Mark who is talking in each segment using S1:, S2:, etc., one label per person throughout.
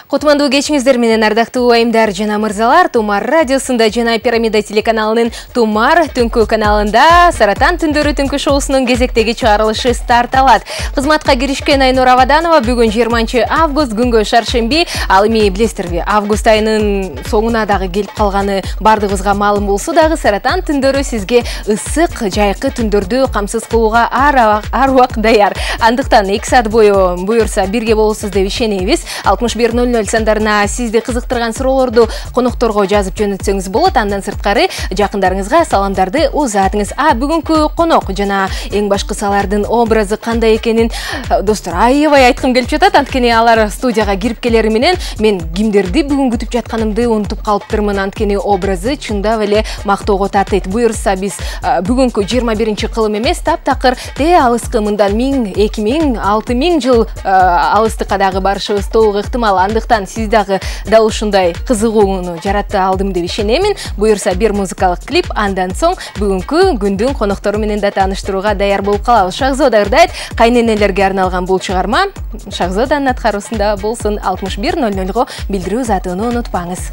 S1: Кутмандуу кечиңиздер менен ардактуу айымдар жана мырзалар, Тумар радиосунда жана Пирамида телеканалынын Тумар түнкү каналында Саратан түндөрү түнкү шоусунун кезектеги чыгарылышы старт алат. Кызматка киришкен Айнур Абаданова бүгүн 20 август күнгө шаршемби, ал эми билесиздерби, август айынын соңуна дагы келип калганы бардыгыбызга маалым болсо дагы Саратан түндөрү сизге ысык, жайкы түндөрдү камсыз кылууга ар убак даяр. Андыктан 2 саат бою буюрса бирге болосуз деп ишенебиз. 6100 сандарына сизди кызыктырган суроолорду конокторго жазып жөнөтсөңүз болот. Андан сырткары жакындарыңызга саламдарды узатыңыз. Бүгүнкү конок жана эң башкысы алардын образы кандай экенин достор аябай айткым келип жатат. Анткени алар студияга кирип келери менен мен кимдерди бүгүн күтүп жатканымды унутуп калыптырмын. Анткени образы чындап эле мактоого татыйт. Буюрса биз бүгүнкү 21 кылым эмес, таптакыр алыскы мындан 1000, 2000, 6000 жыл алыстыкка дагы барышыбыз толук ыктымал. Андыктан сиз дагы дал ушундай кызыгууну жарата алдым деп ишенемин. Буюрса бир музыкалык клип, андан соң бүгүнкү күндүн коноктору менен да тааныштырууга даяр болуп калабыз. Шахзода Ырдайт кайненелерге арналган бул чыгарма Шахзоданын аткаруусунда болсун. 6100го билдирүү узатууну унутпаңыз.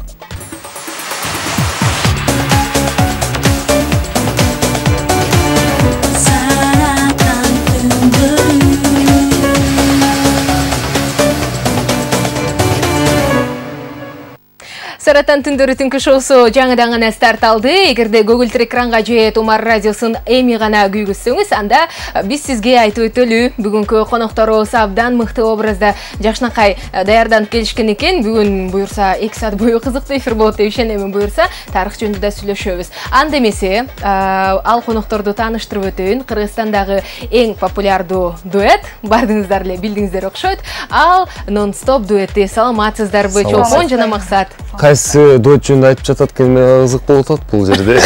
S1: Саратан түндөрү түнкү шоусу жаңыдан гана старт алды. Эгерде көгүлтүр экранга же Тумар радиосун эми гана күйгүзсөңүз, анда биз сизге айтып өтөлү. Бүгүнкү конокторубуз абдан мыкты образда жакшынакай даярданып келишкен экен. Бүгүн буюрса 2 саат бою кызыктуу эфир болот деп ишенемин. Буюрса тарых жөнүндө да сүйлөшөбүз. Анда эмесе, ал конокторду тааныштырып өтөйүн. Кыргызстандагы эң популярдуу дуэт, бардыңыздар эле билдиңиздер окшойт. Ал нон-стоп дуэти. Саламатсыздарбы, Чолпон жана Максат?
S2: Кайсы дуэт жөнүндө айтып жатат экен, кызык болуп атат бул жерде.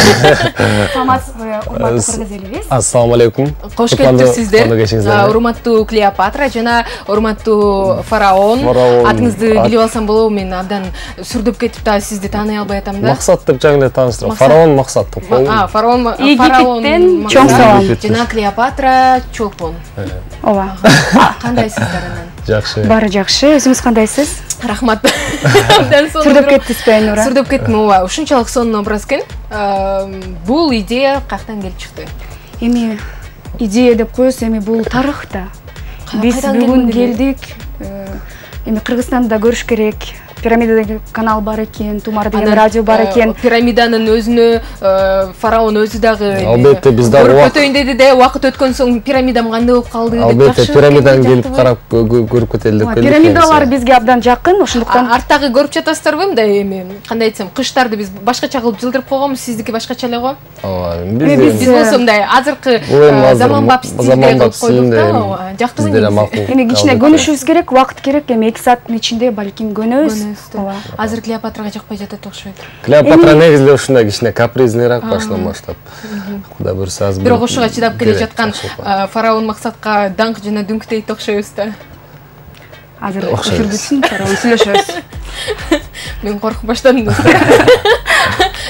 S1: Саламатсызбы, урматтуу кыргыз элибиз?
S2: Ассаламу алейкум.
S1: Кош келипсиздер. Урматтуу Клеопатра жана урматтуу Фараон. Атыңызды билип алсам болобу? Мен абдан сүрдөп кетип да сизди тааный албай атам да.
S2: Максат деп жаңы эле тааныштырам. Фараон Максат деп коелу.
S1: Фараон
S3: чоң салам.
S1: Жана Клеопатра Чолпон.
S3: Ооба.
S1: Кандайсыздар анан?
S2: Жакшы.
S3: Баары жакшы. Өзүңүз кандайсыз?
S1: Рахмат.
S3: Сүрдөп кеттизби Айнура?
S1: Сүрдөп кеттим, ооба. Ушунчалык сонун образ экен. Бул идея каяктан келип чыкты?
S3: Эми идея деп коесуз, эми бул тарых да. Биз бүгүн келдик. Эми Кыргызстанда көрүш керек. Пирамида канал бар экен, Тумар деген радио бар экен.
S1: Пирамиданын өзүнө Фараон өзү дагы
S2: албетте биз дагы
S1: көрүп өтөйүн деди да, убакыт өткөн соң пирамидам кандай болуп калды деп.
S2: Албетте пирамиданы келип карап көрүп кетели деп келдик.
S3: Пирамидалар бизге абдан жакын, ошондуктан
S1: арттагы көрүп жатасыздарбы? Мындай эми кандай айтсам, кыштарды биз башкача кылып жылдырып койгонбуз, сиздики башкача эле го.
S2: Ооба,
S1: биз болсо мындай азыркы заманбап стилде кылып койдук да. Жактыбы?
S3: Эми кичине көнүшүбүз керек, убакыт керек. Эми 2 сааттын ичинде балким көнөбүз.
S1: Азыр Клеопатрага жакпай жатат окшойт.
S2: Клеопатра негизинде ушундай кичине капризнирээк баштан баштап. Кудай буйрса азыр
S1: бирок ошого чыдап келе жаткан Фараон Максатка даңк жана дүңктейт окшойбуз да.
S3: Азыр эфирдесин Фараон сүйлөшөбүз.
S1: Мен коркуп баштадым.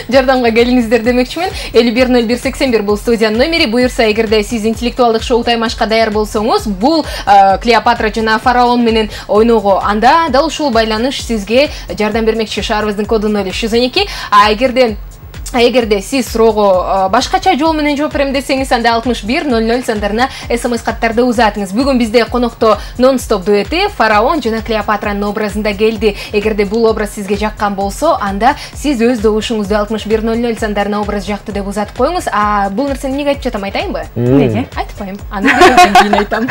S1: Жардамга келиңиздер демекчимин. 510181 бул студиянын номери. Буюрса, эгерде сиз интеллектуалдык шоу таймашка даяр болсоңуз, бул Клеопатра жана Фараон менен ойноого, анда дал ушул байланыш сизге жардам бермекчи. Шаарыбыздын коду 0312. Эгерде сиз суроого башкача жол менен жооп берем десеңиз, анда 6100 сандарына СМС каттарды узатыңыз. Бүгүн бизде конокто нон-стоп дуэти Фараон жана Клеопатранын образында келди. Эгерде бул образ сизге жаккан болсо, анда сиз өз добушуңузду 6100 сандарына образ жакты деп узатып коюңуз. Бул нерсени эмнеге айтып жатам, айтайынбы?
S3: Эмнеге?
S1: Айтпайм. Аны кийин айтам.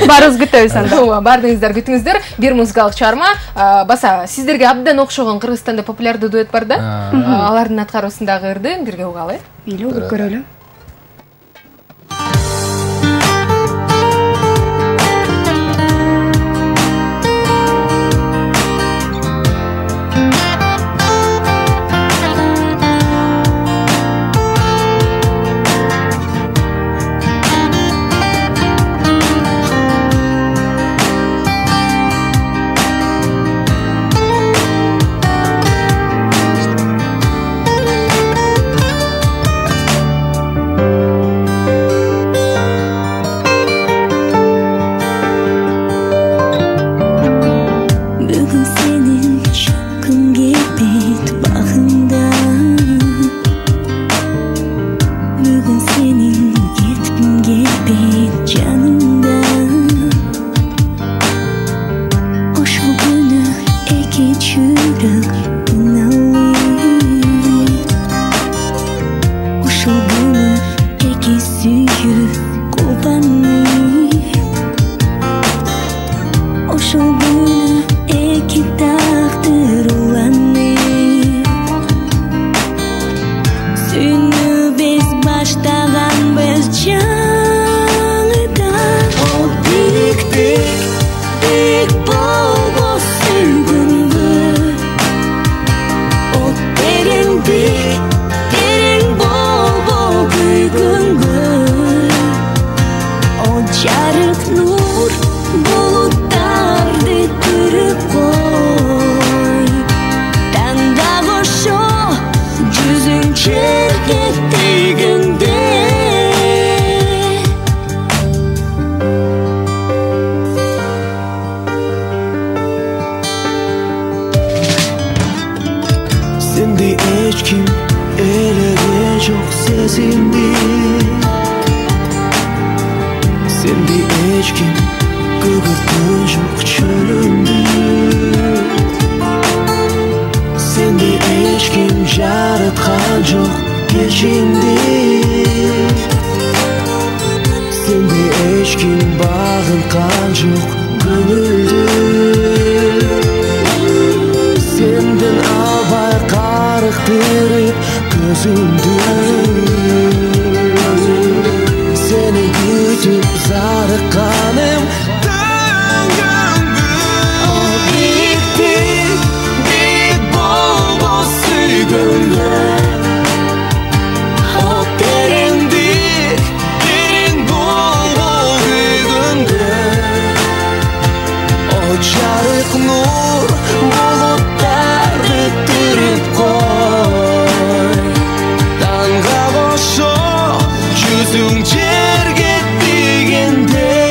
S3: Баарыбыз күтөбүз анда.
S1: Ооба, бардыңыздар, күтүңүздөр. Бир музыкалык чыгарма. Баса сиздерге абдан окшогон Кыргызстанда популярдуу дуэт бар да. Алардын аткаруусундагы бирге угалы.
S3: Мейли, угуп көрөлү.
S4: hiç kim elege çok sezildi. Sende hiç kim kıgırtı çok çölündü. Sende hiç kim yaratkan çok geçindi. Sende hiç kim bağırkan çok gönüldü. Senden albay karık berip gözündü. Seni gütüp zarıkanım döngündü. O bittik, bit bol bol süygünde. O derindik, derin bol bol güygünde. O çarık nur bulutları tırıp koy. Danga boşo yüzün cerge digende.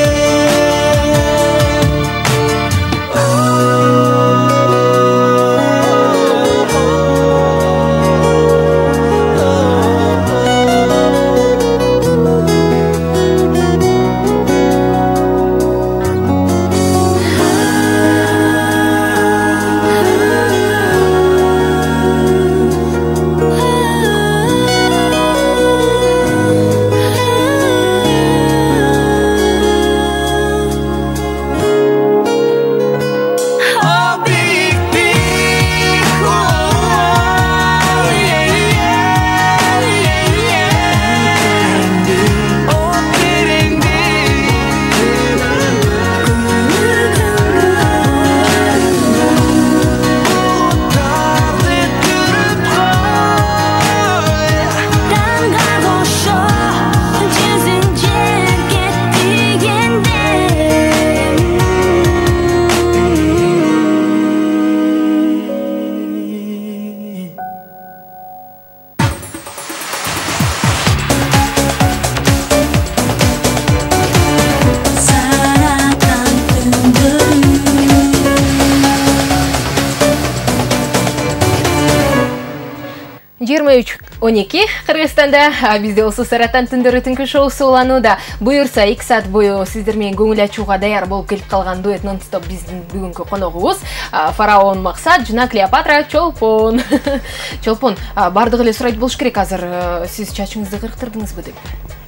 S1: Кыргызстанда бизде осы Саратан түндөрү түнкү шоусу уланууда. Буюрса 2 саат бою сиздер менен көңүл ачууга даяр болуп келип калган дуэт нон-стоп биздин бүгүнкү коногубуз Фараон Максат жана Клеопатра Чолпон. Чолпон, бардыгы эле сурайт болуш керек азыр. Сиз чачыңызды кырктырдыңызбы деп?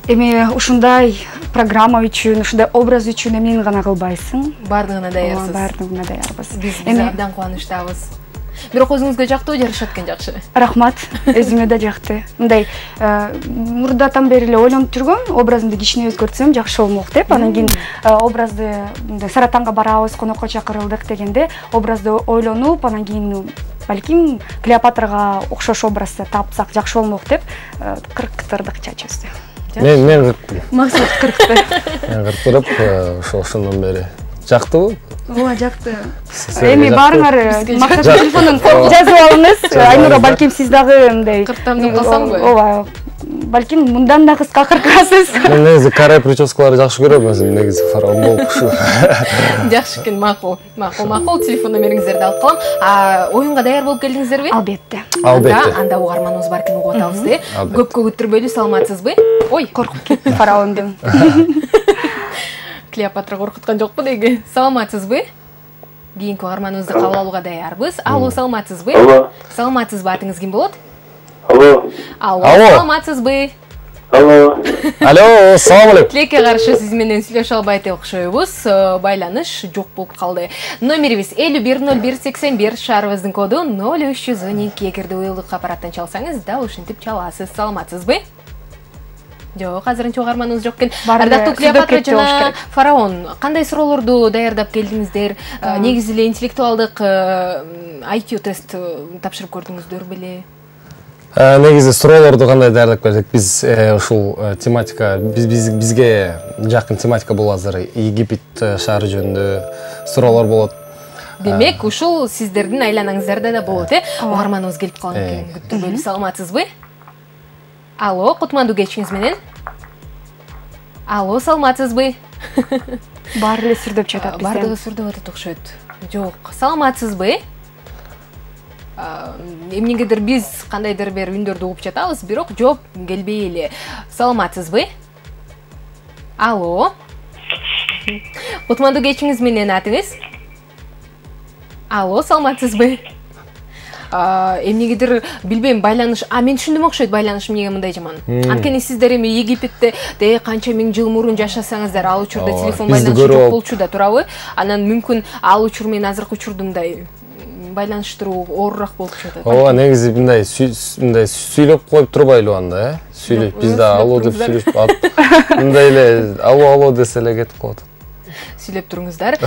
S3: Эми ушундай программа үчүн, ушундай образ үчүн эмнени гана кылбайсың?
S1: Бардыгына даярсыз.
S3: Бардыгына даярбыз.
S1: Биз абдан кубанычтабыз. Бирок өзүңүзгө жактуу жарышат экен жакшы.
S3: Рахмат, өзүмө да жакты. Мындай мурдатан бери эле ойлонуп жүргөм, образымды кичине өзгөртсөм жакшы болмок деп. Анан кийин образды Саратанга барабыз, конокко чакырылдык дегенде образды ойлонуп, анан кийин балким Клеопатрага окшош образды тапсак жакшы болмок деп кырктырдык чачыбызды.
S2: Мен кырктым.
S3: Максат кыркты.
S2: Мен кырктырып, ошондон бери жактыбы?
S3: Ооба, жакты. Эми барыңар Максат телефонун жазып алыңыз. Айнура, балким сиз дагы мындай
S1: кырктам деп калсамбы?
S3: Ооба. Балким мындан да кыска кыркасыз.
S2: Мен негизи карай прическаларды жакшы көрөм, негизи Фараон болуп ушу.
S1: Жакшы экен, макул. Макул, телефон номериңиздерди алып калам. Оюнга даяр болуп келдиңиздерби?
S3: Албетте.
S1: Анда угарманыбыз бар экен, угуп атабыз де. Көпкө күттүрбөйлү, саламатсызбы? Ой,
S3: коркуп кетти Фараондун.
S1: Клеопатра коркуткан жокпу деги. Саламатсызбы? Кийинки угарманыбызды кабыл алууга даярбыз. Алло, саламатсызбы?
S5: Алло.
S1: Саламатсызбы, атыңыз ким болот?
S5: Алло.
S1: Алло, саламатсызбы?
S5: Алло.
S2: Алло, салам алейкум.
S1: Тилекке каршы сиз менен сүйлөшө албайт окшойбуз. Байланыш жок болуп калды. Номерибиз 510181, шаарыбыздын коду 0312. Эгерде уюлдук аппараттан чалсаңыз, дал ушинтип чаласыз. Саламатсызбы? Жок, азырынча угарманыбыз жок экен. Ардактуу Клеопатра жана Фараон, кандай суроолорду даярдап келдиңиздер? Негизи эле интеллектуалдык IQ тест тапшырып көрдүңүздөр беле?
S2: Негизи суроолорду кандай даярдап келдик? Биз ушул тематика, бизге жакын тематика бул азыр Египет шаары жөнүндө суроолор болот.
S1: Демек, ушул сиздердин айланаңыздарда да болот, угарманыбыз келип калган экен. Күттүрбөйлү, саламатсызбы? Алло, кутмандуу кечиңиз менен. Алло, саламатсызбы?
S3: Баары эле сүрдөп жатат бизден.
S1: Бардыгы сүрдөп атат окшойт. Жок, саламатсызбы? Эмнегедир биз кандайдыр бир үндөрдү угуп жатабыз, бирок жооп келбей эле. Саламатсызбы? Алло. Кутмандуу кечиңиз менен атыңыз? Алло, саламатсызбы? Эмнегедир билбейм, байланыш, мен түшүндүм окшойт байланыш эмнеге мындай жаман. Анткени сиздер эми Египетте канча миң жыл мурун жашасаңыздар, ал учурда телефон байланышы жок болчу да, туурабы? Анан мүмкүн ал учур менен азыркы учурду мындай байланыштыруу оорураак болуп жатат.
S2: Ооба, негизи мындай сүйлөп коюп турбайлы анда, сүйлөп биз да алло деп сүйлөп мындай эле алло десе эле кетип калат.
S1: Сүйлөп туруңуздар.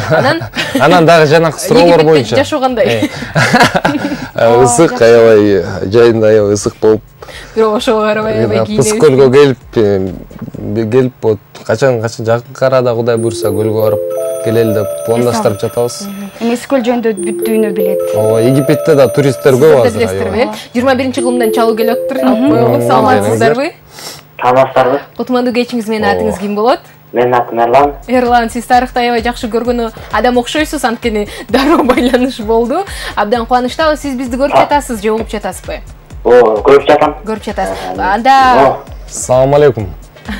S2: Анан дагы жанакы суроолор боюнча
S1: жашоо кандай?
S2: Ысык, аябай жайында аябай ысык болуп.
S1: Бирок ошого карабай аябай кийинебиз.
S2: Кыз көлгө келип качан жакын арада Кудай буйруса көлгө барып келели деп пландаштырып жатабыз.
S3: Эми Искөл жөнүндө бүт дүйнө билет.
S2: Ооба, Египетте да туристтер көп азыр.
S1: Билесиздерби? 21-кылымдан чалуу келип атыптыр. Алып коелу. Саламатсыздарбы?
S5: Саламатсыздарбы?
S1: Кутмандуу кечиңиз менен атыңыз ким болот?
S5: Менин атым Эрлан.
S1: Эрлан, сиз тарыхты аябай жакшы көргөн адам окшойсуз, анткени дароо байланыш болду. Абдан кубанычтабыз. Сиз бизди көрүп жатасыз же угуп жатасызбы?
S5: Көрүп жатам.
S1: Көрүп жатасыз. Анда
S2: Салам алейкум.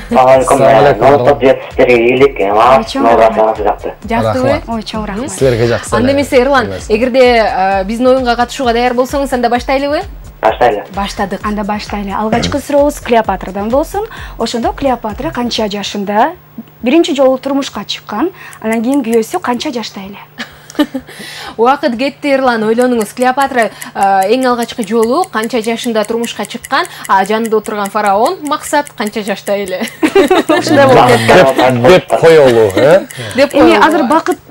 S5: Ноутбук жетиштерге ийгилик, ноутбук жакты.
S1: жактыбы?
S3: Ой, чоң рахмат.
S2: Силерге жакшы.
S1: Анда эмесе Эрлан, эгерде биздин оюнга катышууга даяр болсоңуз, анда баштайлыбы?
S5: Баштайлы.
S1: Баштадык.
S3: Анда баштайлы. Алгачкы сурообуз Клеопатрадан болсун. Ошондо Клеопатра канча жашында биринчи жолу турмушка чыккан, анан кийин күйөөсү канча жашта эле?
S1: Убакыт кетти, Эрлан, ойлонуңуз. Клеопатра эң алгачкы жолу канча жашында турмушка чыккан, а жанында отурган фараон Максат канча жашта эле? Ушундай болуп кетти.
S2: Деп коелу,
S1: Деп
S3: Эми
S1: коелу.
S3: азыр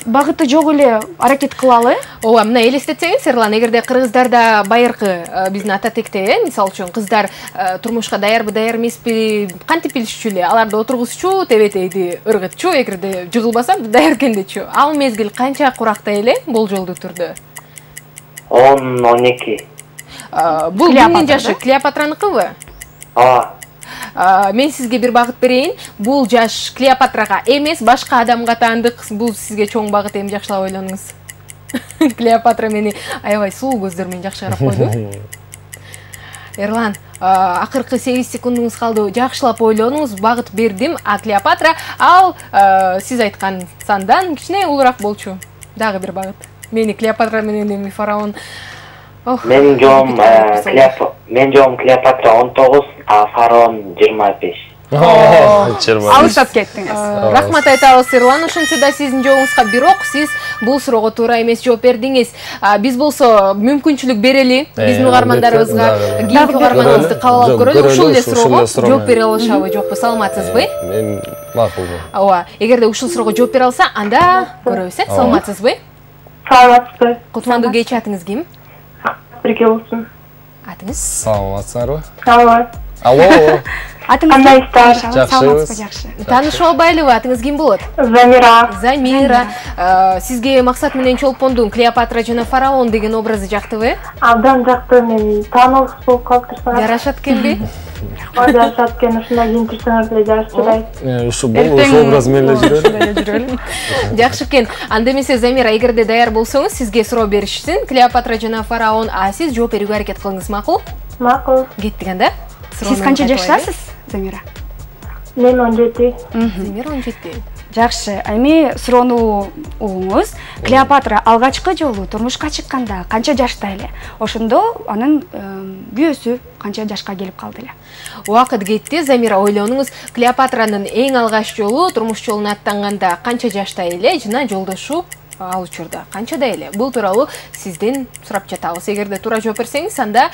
S3: багыты жок эле аракет кылалы.
S1: Ооба, мына элестетсеңиз, Эрлан, эгерде кыргыздарда байыркы биздин ататекте, мисалы үчүн кыздар турмушка даярбы, даяр эмеспи, кантип билишчү эле? Аларды отургузчу, тебетейди ыргытчу, эгерде жыгылбаса даяр экендечү. Ал мезгил канча куракта эле болжолдуу түрдө?
S5: 10-12.
S1: Бул кимдин жашы? Клеопатраныкыбы?
S5: Ооба.
S1: Мен сизге бир багыт берейин. Бул жаш Клеопатрага эмес, башка адамга таандык. Бул сизге чоң багыт, эми жакшылап ойлонуңуз. Клеопатра мени аябай суу көздөр менен жакшы карап койду. Эрлан, акыркы 8 секундуңуз калды. Жакшылап ойлонуңуз, багыт бердим. Клеопатра ал сиз айткан сандан кичине улураак болчу. Дагы бир багыт. Мени Клеопатра менен эми фараон.
S5: Менин жоом Клеопатра 19, а фараон 25.
S3: Алышап кеттиңиз.
S1: Рахмат айтабыз, Эрлан, ушунча да сиздин жообуңузга. Бирок сиз бул суроого туура эмес жооп бердиңиз. Биз болсо мүмкүнчүлүк берели биздин угармандарыбызга, кийинки угарманыбызды кабыл алып көрөлү. Ушул эле суроого жооп бере алышабы, жокпу? Саламатсызбы?
S2: Мен макулмун.
S1: Ооба, эгерде ушул суроого жооп бере алса, анда көрөбүз. Саламатсызбы?
S6: Саламатсызбы.
S1: Кутмандуу кеч, атыңыз ким?
S6: Бирге болсун.
S1: Атыңыз?
S2: Саламатсыздарбы?
S6: Саламат.
S2: Алло.
S6: Кандайсыздар?
S2: Жакшыбыз.
S3: Жакшы.
S1: Таанышып албайлыбы? Атыңыз ким болот?
S6: Замира.
S1: Замира. Сизге Максат менен Чолпондун Клеопатра жана фараон деген образы жактыбы?
S6: Абдан жакты, мен таанылгыс болуп калыптырсаңар.
S1: Жарашат экенби?
S6: Жарашат экен, ушундай кийинтирсеңер деле жарашчылайт.
S2: Ушу образ менен жүрөлү.
S1: Жакшы экен. Анда эмесе Замира, эгерде даяр болсоңуз, сизге суроо беришсин. Клеопатра жана фараон, а сиз жооп берүүгө аракет кылыңыз, макул?
S6: Макул.
S1: Кеттик анда.
S3: Сиз канча жаштасыз, Замира?
S6: Мен 17.
S1: Замира 17.
S3: Жакшы. Эми суроону угуңуз. Клеопатра алгачкы жолу турмушка чыкканда канча жашта эле? Ошондо анын күйөөсү канча жашка келип калды эле?
S1: Убакыт кетти, Замира, ойлонуңуз. Клеопатранын эң алгач жолу турмуш жолуна аттанганда канча жашта эле жана жолдошу ал учурда канчада эле? Бул тууралуу сизден сурап жатабыз. Эгерде туура жооп берсеңиз, анда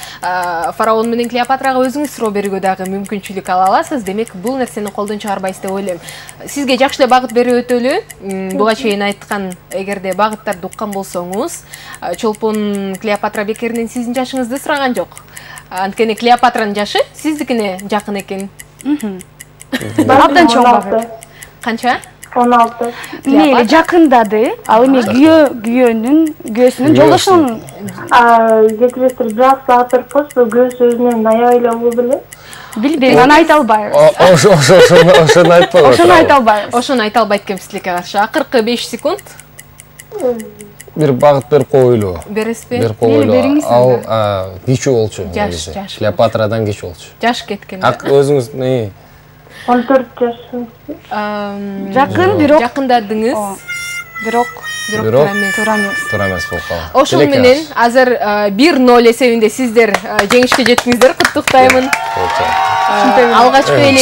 S1: фараон менен Клеопатрага өзүңүз суроо берүүгө дагы мүмкүнчүлүк ала аласыз. Демек, бул нерсени колдон чыгарбайсыз деп ойлойм. Сизге жакшы эле багыт берип өтөлү. Буга чейин айткан, эгерде багыттарды уккан болсоңуз, Чолпон Клеопатра бекеринен сиздин жашыңызды сураган жок. Анткени Клеопатранын жашы сиздикине жакын экен.
S3: Абдан чоң багыт.
S1: Канча?
S6: 16.
S3: Мейли жакындады. Ал эми күйөөсүнүн жолдошунун
S6: Жетиристер бир аз атырпыз, көөсү өзүнөн аябай эле улуу беле.
S3: Билбейм, аны айта албайбыз.
S2: Ошону айтпагыла.
S3: Ошону айта албайбыз.
S1: Ошону айта албайт экенбиз тилекке каршы. Акыркы 5 секунд.
S2: бир багыт берип коелу.
S1: Бересизби?
S2: Берип коелу.
S3: бериңиз
S2: Ал кичүү болчу.
S1: Жаш.
S2: Клеопатрадан кичүү болчу.
S1: Жаш кеткен.
S2: Өзүңүз не?
S6: 14 жаш.
S3: Жакын, бирок
S1: Жакындадыңыз.
S3: бирок
S2: Бирок
S3: туура эмес.
S2: туура эмес болуп калды.
S1: Ошол менен азыр 1-0 эсебинде сиздер жеңишке жеттиңиздер. Куттуктаймын. Алгачкы эле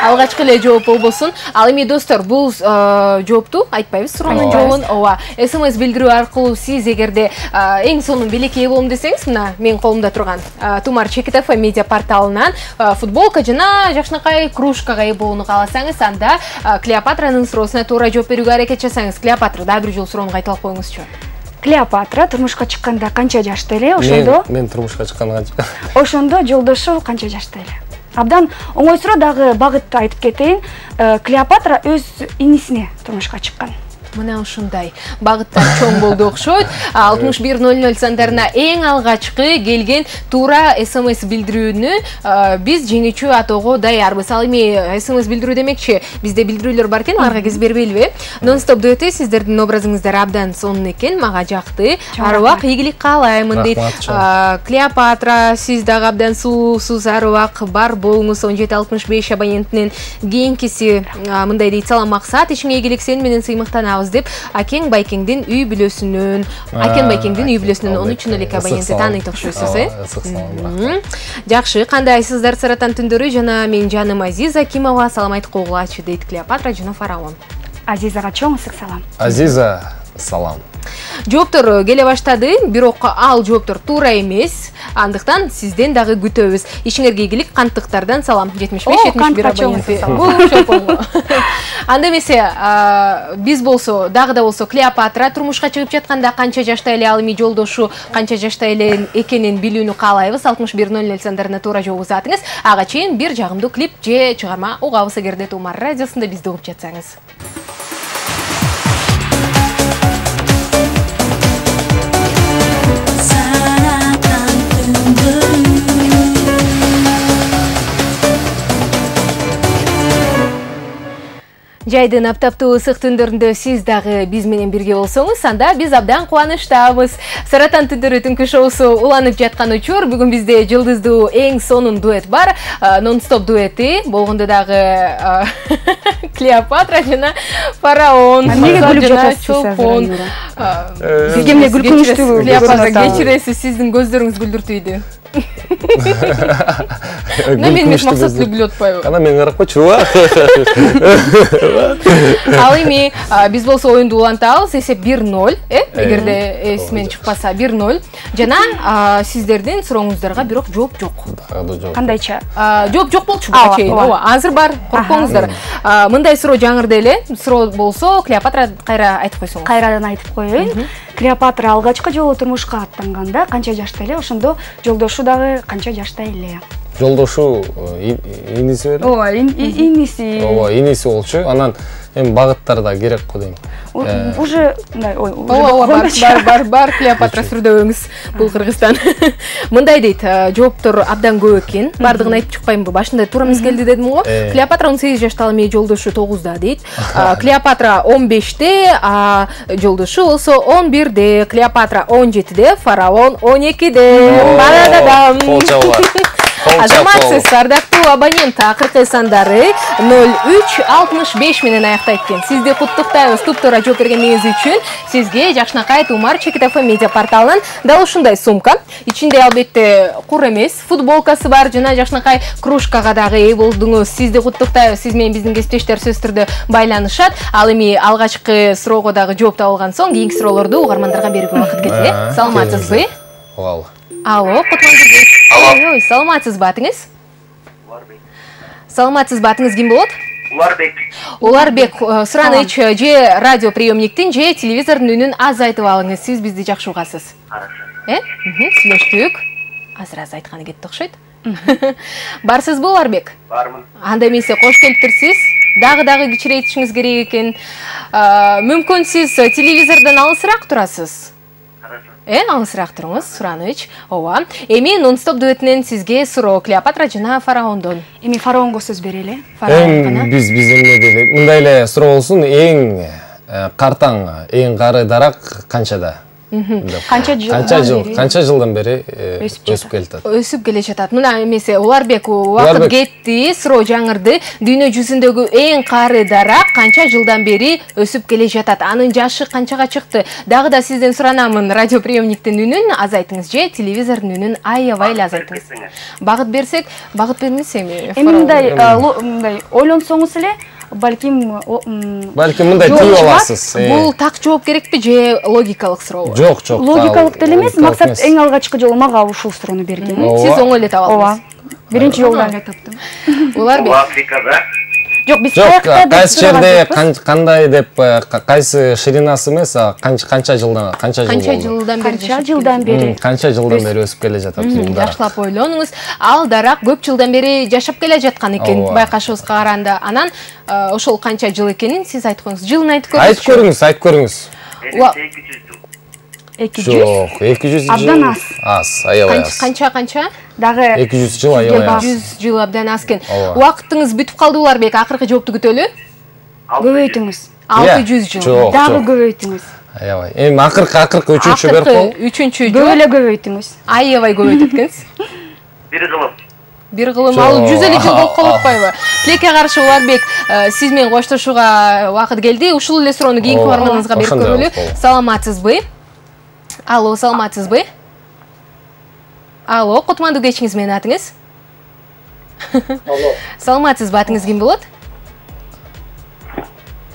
S1: алгачкы эле жооп болбосун. Ал эми достор, бул жоопту айтпайбыз, суроонун жообун. Ооба, СМС билдирүү аркылуу сиз эгерде эң сонун белекке болом десеңиз, мына менин колумда турган Тумар Чекитов медиа порталынан футболка жана жакшынакай кружкага ээ болууну кааласаңыз, анда Клеопатранын суроосуна туура жооп берүүгө аракет жасаңыз. Клеопатра, дагы бир жолу суроону кайталап коюңузчу.
S3: Клеопатра турмушка чыкканда канча жашта эле? Ошондо
S2: Мен турмушка чыкканда канча?
S3: ошондо жолдошу канча жашта эле? Абдан оңой суроо, дагы багытты айтып кетейин. Клеопатра өз инисине турмушка чыккан.
S1: Мына ушундай багыттар чоң болду окшойт. 6100 сандарына эң алгачкы келген туура СМС билдирүүнү биз жеңүүчү атоого даярбыз. Ал эми СМС билдирүү демекчи, бизде билдирүүлөр бар экен, аларга кез бербейлиби? Non-stop дуэти сиздердин образыңыздар абдан сонун экен, мага жакты. Ар убак ийгилик каалаймын дейт. Клеопатра, сиз дагы абдан сулуусуз, ар убак бар болуңуз. 1765 абонентинен кийинкиси мындай дейт: салам максат, ишиңе ийгилик, сен менен сыймыктанабыз деп Акен Байкеңдин үй бүлөсүнөн, Акен Байкеңдин үй бүлөсүнөн 13 элек абонентти тааныйт окшойсуз, Жакшы, кандайсыздар Саратан түндөрү? Жана мен жаным Азиза Кимова, салам айткылачы дейт Клеопатра жана Фараон.
S3: Азизага чоң ысык салам.
S2: Азиза, салам.
S1: Жооптор келе баштады, бирок ал жооптор туура эмес. Андыктан сизден дагы күтөбүз. Ишиңерге ийгилик, канттыктардан салам. 75-71 абоненти. Бул шопонго. Анда эмесе, биз болсо, дагы да болсо Клеопатра турмушка чыгып жатканда канча жашта эле, ал эми жолдошу канча жашта эле экенин билүүнү каалайбыз. 6100 сандарына туура жообуз атыңыз. Ага чейин бир жагымдуу клип же чыгарма угабыз эгерде Тумар радиосунда бизди угуп жатсаңыз. Жайдын аптаптуу ысык түндөрүндө сиз дагы биз менен бирге болсоңуз, анда биз абдан кубанычтабыз. Саратан түндөрү түнкү шоусу уланып жаткан учур. Бүгүн бизде жылдыздуу эң сонун дуэт бар. Non-stop дуэти болгондо дагы Клеопатра жана Фараон.
S3: Эмнеге күлүп жатасыз? Сизге эмне күлкүнүчтүү?
S1: Клеопатра, кечиресиз, сиздин көздөрүңүз күлдүртүйдү. Мен максаттуу күлүп атпайбы?
S2: Кана мен карап койчу.
S1: Ал эми биз болсо оюнду улантабыз. Эсеп 1-0, эгерде эсимен чыкпаса 1-0. Жана сиздердин сурооңуздарга бирок жооп жок.
S3: Кандайча?
S1: Жооп жок болчу буга чейин. Ооба, азыр бар, коркпоңуздар. Мындай суроо жаңырды эле. Суроо болсо Клеопатра кайра айтып койсоңуз.
S3: Кайрадан айтып коеюн. Клеопатра алгачкы жолу турмушка аттанганда канча жашта эле, ошондо жолдошу дагы канча жашта эле?
S2: Жолдошу иниси беле?
S3: Ооба, иниси.
S2: Ооба, иниси болчу. Анан эми багыттар да керек го дейм.
S3: Уже
S1: бар Клеопатра сүрдөбөңүз. Бул Кыргызстан. Мындай дейт, жооптор абдан көп экен. Бардыгын айтып чыкпаймынбы? Башында туура эмес келди дедим го. Клеопатра 18 жашта, ал эми жолдошу 9да дейт. Клеопатра 15те, жолдошу болсо 11де, Клеопатра 17де, Фараон 12де. Бадададам. Азаматсыз, ардактуу абонент, акыркы сандары 0365 менен аяктайт экен. Сизди куттуктайбыз туп-туура жооп бергениңиз үчүн. Сизге жакшынакай Тумар Чекитов медиа порталынан дал ушундай сумка. Ичинде албетте кур эмес, футболкасы бар, жана жакшынакай кружкага дагы ээ болдуңуз. Сизди куттуктайбыз. Сиз менен биздин кесиптештер сөзсүз түрдө байланышат. Ал эми алгачкы суроого дагы жооп табылган соң кийинки суроолорду угармандарга берүүгө убакыт келди. Саламатсызбы?
S2: Ооба.
S1: Алло, Кутмандыбек. Ой, саламатсызбы атыңыз? Саламатсызбы атыңыз ким болот?
S5: Уларбек.
S1: Уларбек, сураныч же радиоприемниктин же телевизордун үнүн аз айтып алыңыз. Сиз бизди жакшы угасыз. Сүйлөштүк. Азыр аз айтканы кетти окшойт. Барсызбы Уларбек?
S5: Бармын.
S1: Анда эмесе кош келиптирсиз. Дагы кичирейтишиңиз керек экен. Мүмкүн сиз телевизордон алысыраак турасыз? Алысыраак туруңуз, сураныч. Ооба. Эми Non-stop дуэтинен сизге суроо Клеопатра жана Фараондон.
S3: Эми Фараонго сөз берели.
S2: Биз эмне деле. Мындай эле суроо болсун. Эң картаң эң кары дарак канчада? Канча жылдан бери өсүп келатат.
S1: Өсүп келе жатат. Мына эмесе Уларбек убакыт кетти, суроо жаңырды. Дүйнө жүзүндөгү эң кары дарак канча жылдан бери өсүп келе жатат? Анын жашы канчага чыкты? Дагы да сизден суранамын, радиоприемниктин үнүн азайтыңыз же телевизордун үнүн аябай эле азайтыңыз. Багыт берсек, багыт бермесе эми.
S3: Мындай ойлонсоңуз эле балким
S2: мындай тип аласыз.
S1: Бул так жооп керекпи же логикалык сурообу?
S2: Жок.
S3: Логикалык деле эмес, максат эң алгачкы жолу мага ушул суроону берген.
S1: Сиз оңой эле таап алдыңыз.
S3: Биринчи жолдан эле таптым.
S1: Уларбек.
S5: Африкада?
S3: Жок, биз каякта
S2: кайсы жерде кандай деп кайсы ширинасы эмес, канча жылдан бери өсүп келе жатат.
S1: Жакшылап ойлонуңуз. Ал дарак көп жылдан бери жашап келе жаткан экен, байкашыбызга караганда. Анан ошол канча жыл экенин сиз айткыңыз. Жылын айтып көрүңүз.
S2: Айтып көрүңүз.
S3: 200.
S2: Жок, 200 жыл.
S3: Абдан аз.
S2: Аябай аз.
S1: Канча?
S3: Дагы
S2: 200 жыл аябай аз.
S1: 100 жыл абдан аз экен. Убакытыңыз бүтүп калды Уларбек, акыркы жоопту күтөлү.
S3: Көбөйтүңүз.
S1: 600 жыл.
S3: Дагы көбөйтүңүз.
S2: Аябай. Эми акыркы үчүнчү берип кол.
S1: Үчүнчү жыл.
S3: Көп эле көбөйтүңүз.
S1: Аябай көбөйт экенсиз. Бир кылым ал 150 жыл болуп калып атпайбы? Тилекке каршы Уларбек, сиз менен коштошууга убакыт келди. Ушул эле суроону кийинки барманыңызга берип көрөлү. Саламатсызбы? Алло, саламатсызбы? Алло, Кутмандуу кечиңиз менен атыңыз?
S5: Алло.
S1: Саламатсызбы, атыңыз ким болот?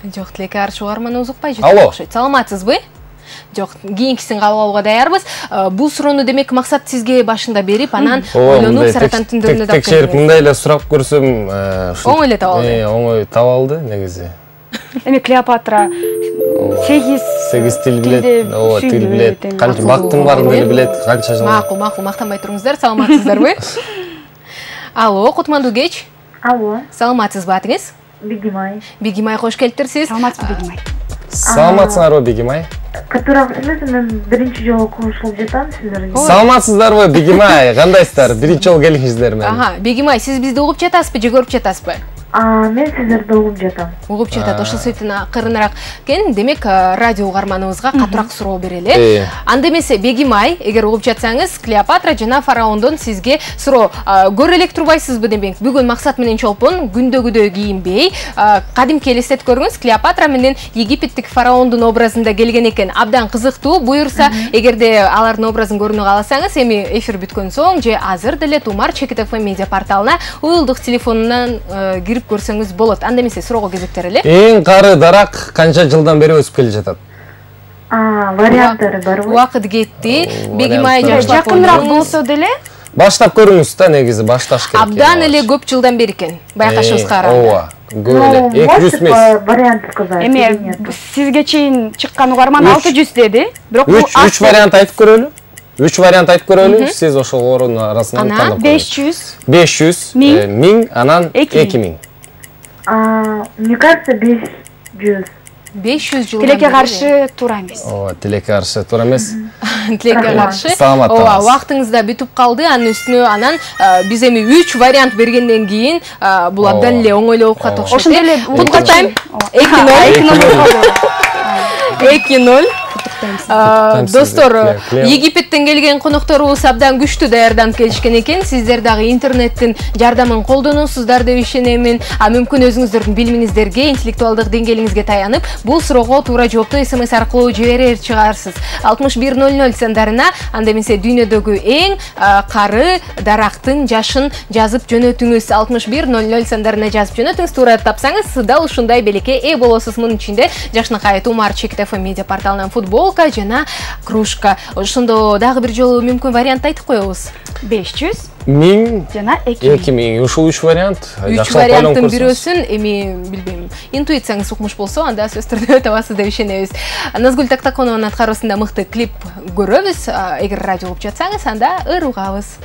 S1: Жок, тилекке каршы барманы узукпай
S2: Алло.
S1: жатат. Саламатсызбы? Жок, кийинкисин кабыл алууга даярбыз. Бул суроону демек максат сизге башында берип, анан ойлонуп саратан түндөрүнө да
S2: текшерип мындай эле сурап көрсөм,
S1: оңой эле таап алды.
S2: Оңой таап алды негизи.
S3: Эми Клеопатра
S2: 8 тил билет, тил билет. Канча бактың барын деле билет, канча жыл.
S1: Макул, мактанбай туруңуздар, саламатсыздарбы? Алло, Кутмандуу кеч.
S6: Алло,
S1: Саламатсызбы, атыңыз?
S6: Бигимай.
S1: Бигимай, кош келиптирсиз.
S3: Саламатсызбы, Бигимай.
S2: Саламатсыңарбы, Бигимай?
S6: Катурак эмес, мен биринчи жолу кошулуп жатам сиздерге.
S2: Саламатсыздарбы, Бигимай? Кандайсыздар? Биринчи жолу келиңиздер мен.
S1: Бигимай, сиз бизди угуп жатасызбы же көрүп жатасызбы?
S6: Мен сиздерди угуп жатам.
S1: Угуп жатат, ошол себептен акырыныраак экен. Демек, радио угарманыбызга катуураак суроо берели. Анда эмесе, Бегимай, эгер угуп жатсаңыз, Клеопатра жана фараондон сизге суроо. Көрө элек турбайсызбы демек? Бүгүн максат менен чолпон, күндөгүдөй кийинбей, кадимки элестетип көрүңүз, Клеопатра менен Египтиктик фараондун образында келген экен. Абдан кызыктуу. Буюрса, эгерде алардын образын көрүүнү кааласаңыз, эми эфир бүткөн соң же азыр деле Тумар Чекит ФМ медиа порталына уюлдук телефонунан кирип көрсөңүз болот. Анда эмесе суроого кезектерели.
S2: Эң кары дарак канча жылдан бери өсүп келе жатат?
S6: Варианттары барбы?
S1: Убакыт кетти. Бегимай жакшылап
S3: Жакыныраак болсо деле
S2: Баштап көрүңүз да, негизи башташ керек.
S1: Абдан эле көп жылдан бери экен. Байкашыбызга караганда.
S2: Ооба. Көп эле. 200 эмес.
S6: Вариант сказать.
S3: эми сизге чейин чыккан угарман 600 деди. Бирок бул
S2: 3 вариант айтып көрөлү. 3 вариант айтып көрөлү. Сиз ошол орун арасынан танып.
S3: 500,
S2: 500, 1000, анан 2000.
S6: Мне кажется, 500.
S1: 500 жыл.
S3: Тилекке каршы туура эмес.
S2: Ооба, тилекке каршы туура эмес.
S1: Тилекке каршы.
S2: Ооба,
S1: убактыңыз да бүтүп калды. Анын үстүнө анан биз эми 3 вариант бергенден кийин бул абдан эле оңой эле болуп калды окшойт.
S3: Ошондой эле
S1: куттуктайм. 2-0. 2-0. Достор, Египеттен келген конокторубуз абдан күчтүү даярданып келишкен экен. Сиздер дагы интернеттин жардамын колдоносуздар деп ишенемин. Мүмкүн өзүңүздөрдүн билимиңиздерге, интеллектуалдык деңгээлиңизге таянып, бул суроого туура жоопту СМС аркылуу жиберер чыгарсыз. 6100 сандарына. Анда эмесе дүйнөдөгү эң кары дарактын жашын жазып жөнөтүңүз. 6100 сандарына жазып жөнөтүңүз. Туура тапсаңыз, дал ушундай белекке ээ болосуз. Мунун ичинде жашынакай Тумар Чекит ФМ медиа порталынан футболка жана кружка. Ошондо дагы бир жолу мүмкүн вариант айтып коебуз. 500,
S2: 1000
S3: жана
S2: 2000. Ушул 3 вариант.
S1: 3 варианттын бирөөсүн эми билбейм. Интуицияңыз укмуш болсо, анда сөз түрдө табасыз деп ишенебиз. Назгүл Тактаконованын аткаруусунда мыкты клип көрөбүз. Эгер радио угуп жатсаңыз, анда ыр угабыз.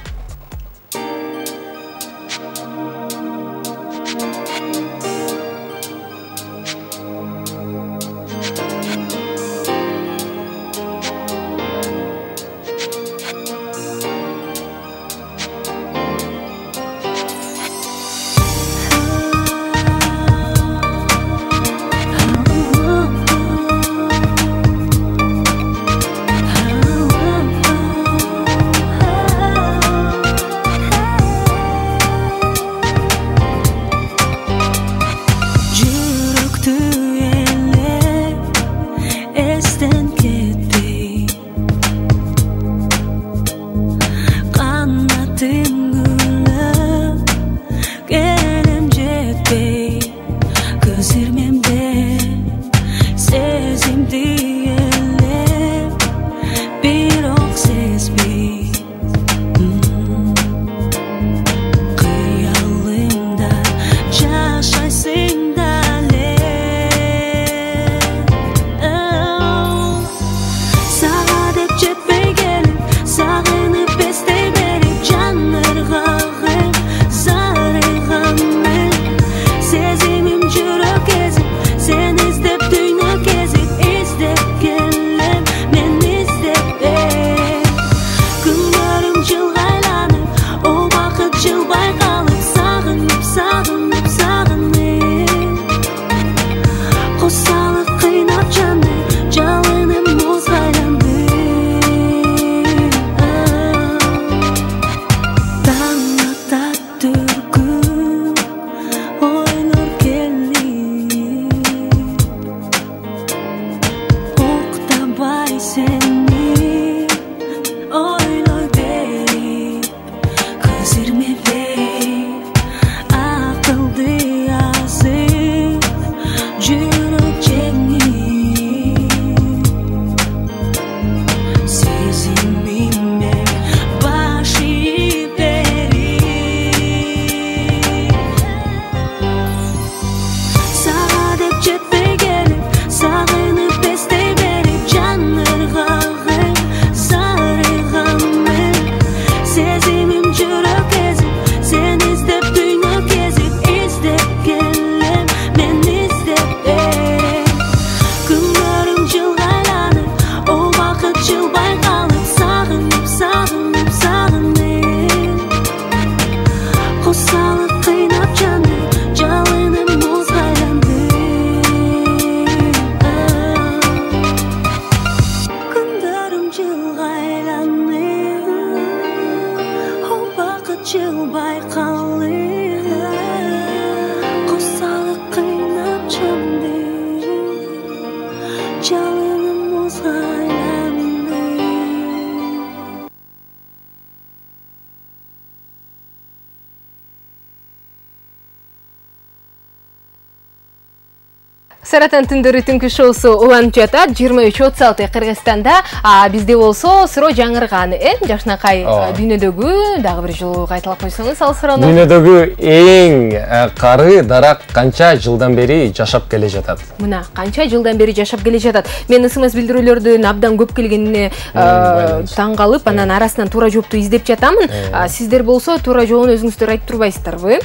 S1: Саратан түндөрү түнкү шоусу уланып жатат. 23:36 Кыргызстанда бизде болсо сыро жаңырган. Жакшынакай дүйнөдөгү дагы бир жолу кайталап койсоңуз ал суроону.
S2: Дүйнөдөгү эң кары дарак канча жылдан бери жашап келе жатат?
S1: Мына канча жылдан бери жашап келе жатат. Мен СМС билдирүүлөрдүн абдан көп келгенине таң калып, анан арасынан туура жоопту издеп жатамын. Сиздер болсо туура жообун өзүңүздөр айтып турбайсыздарбы?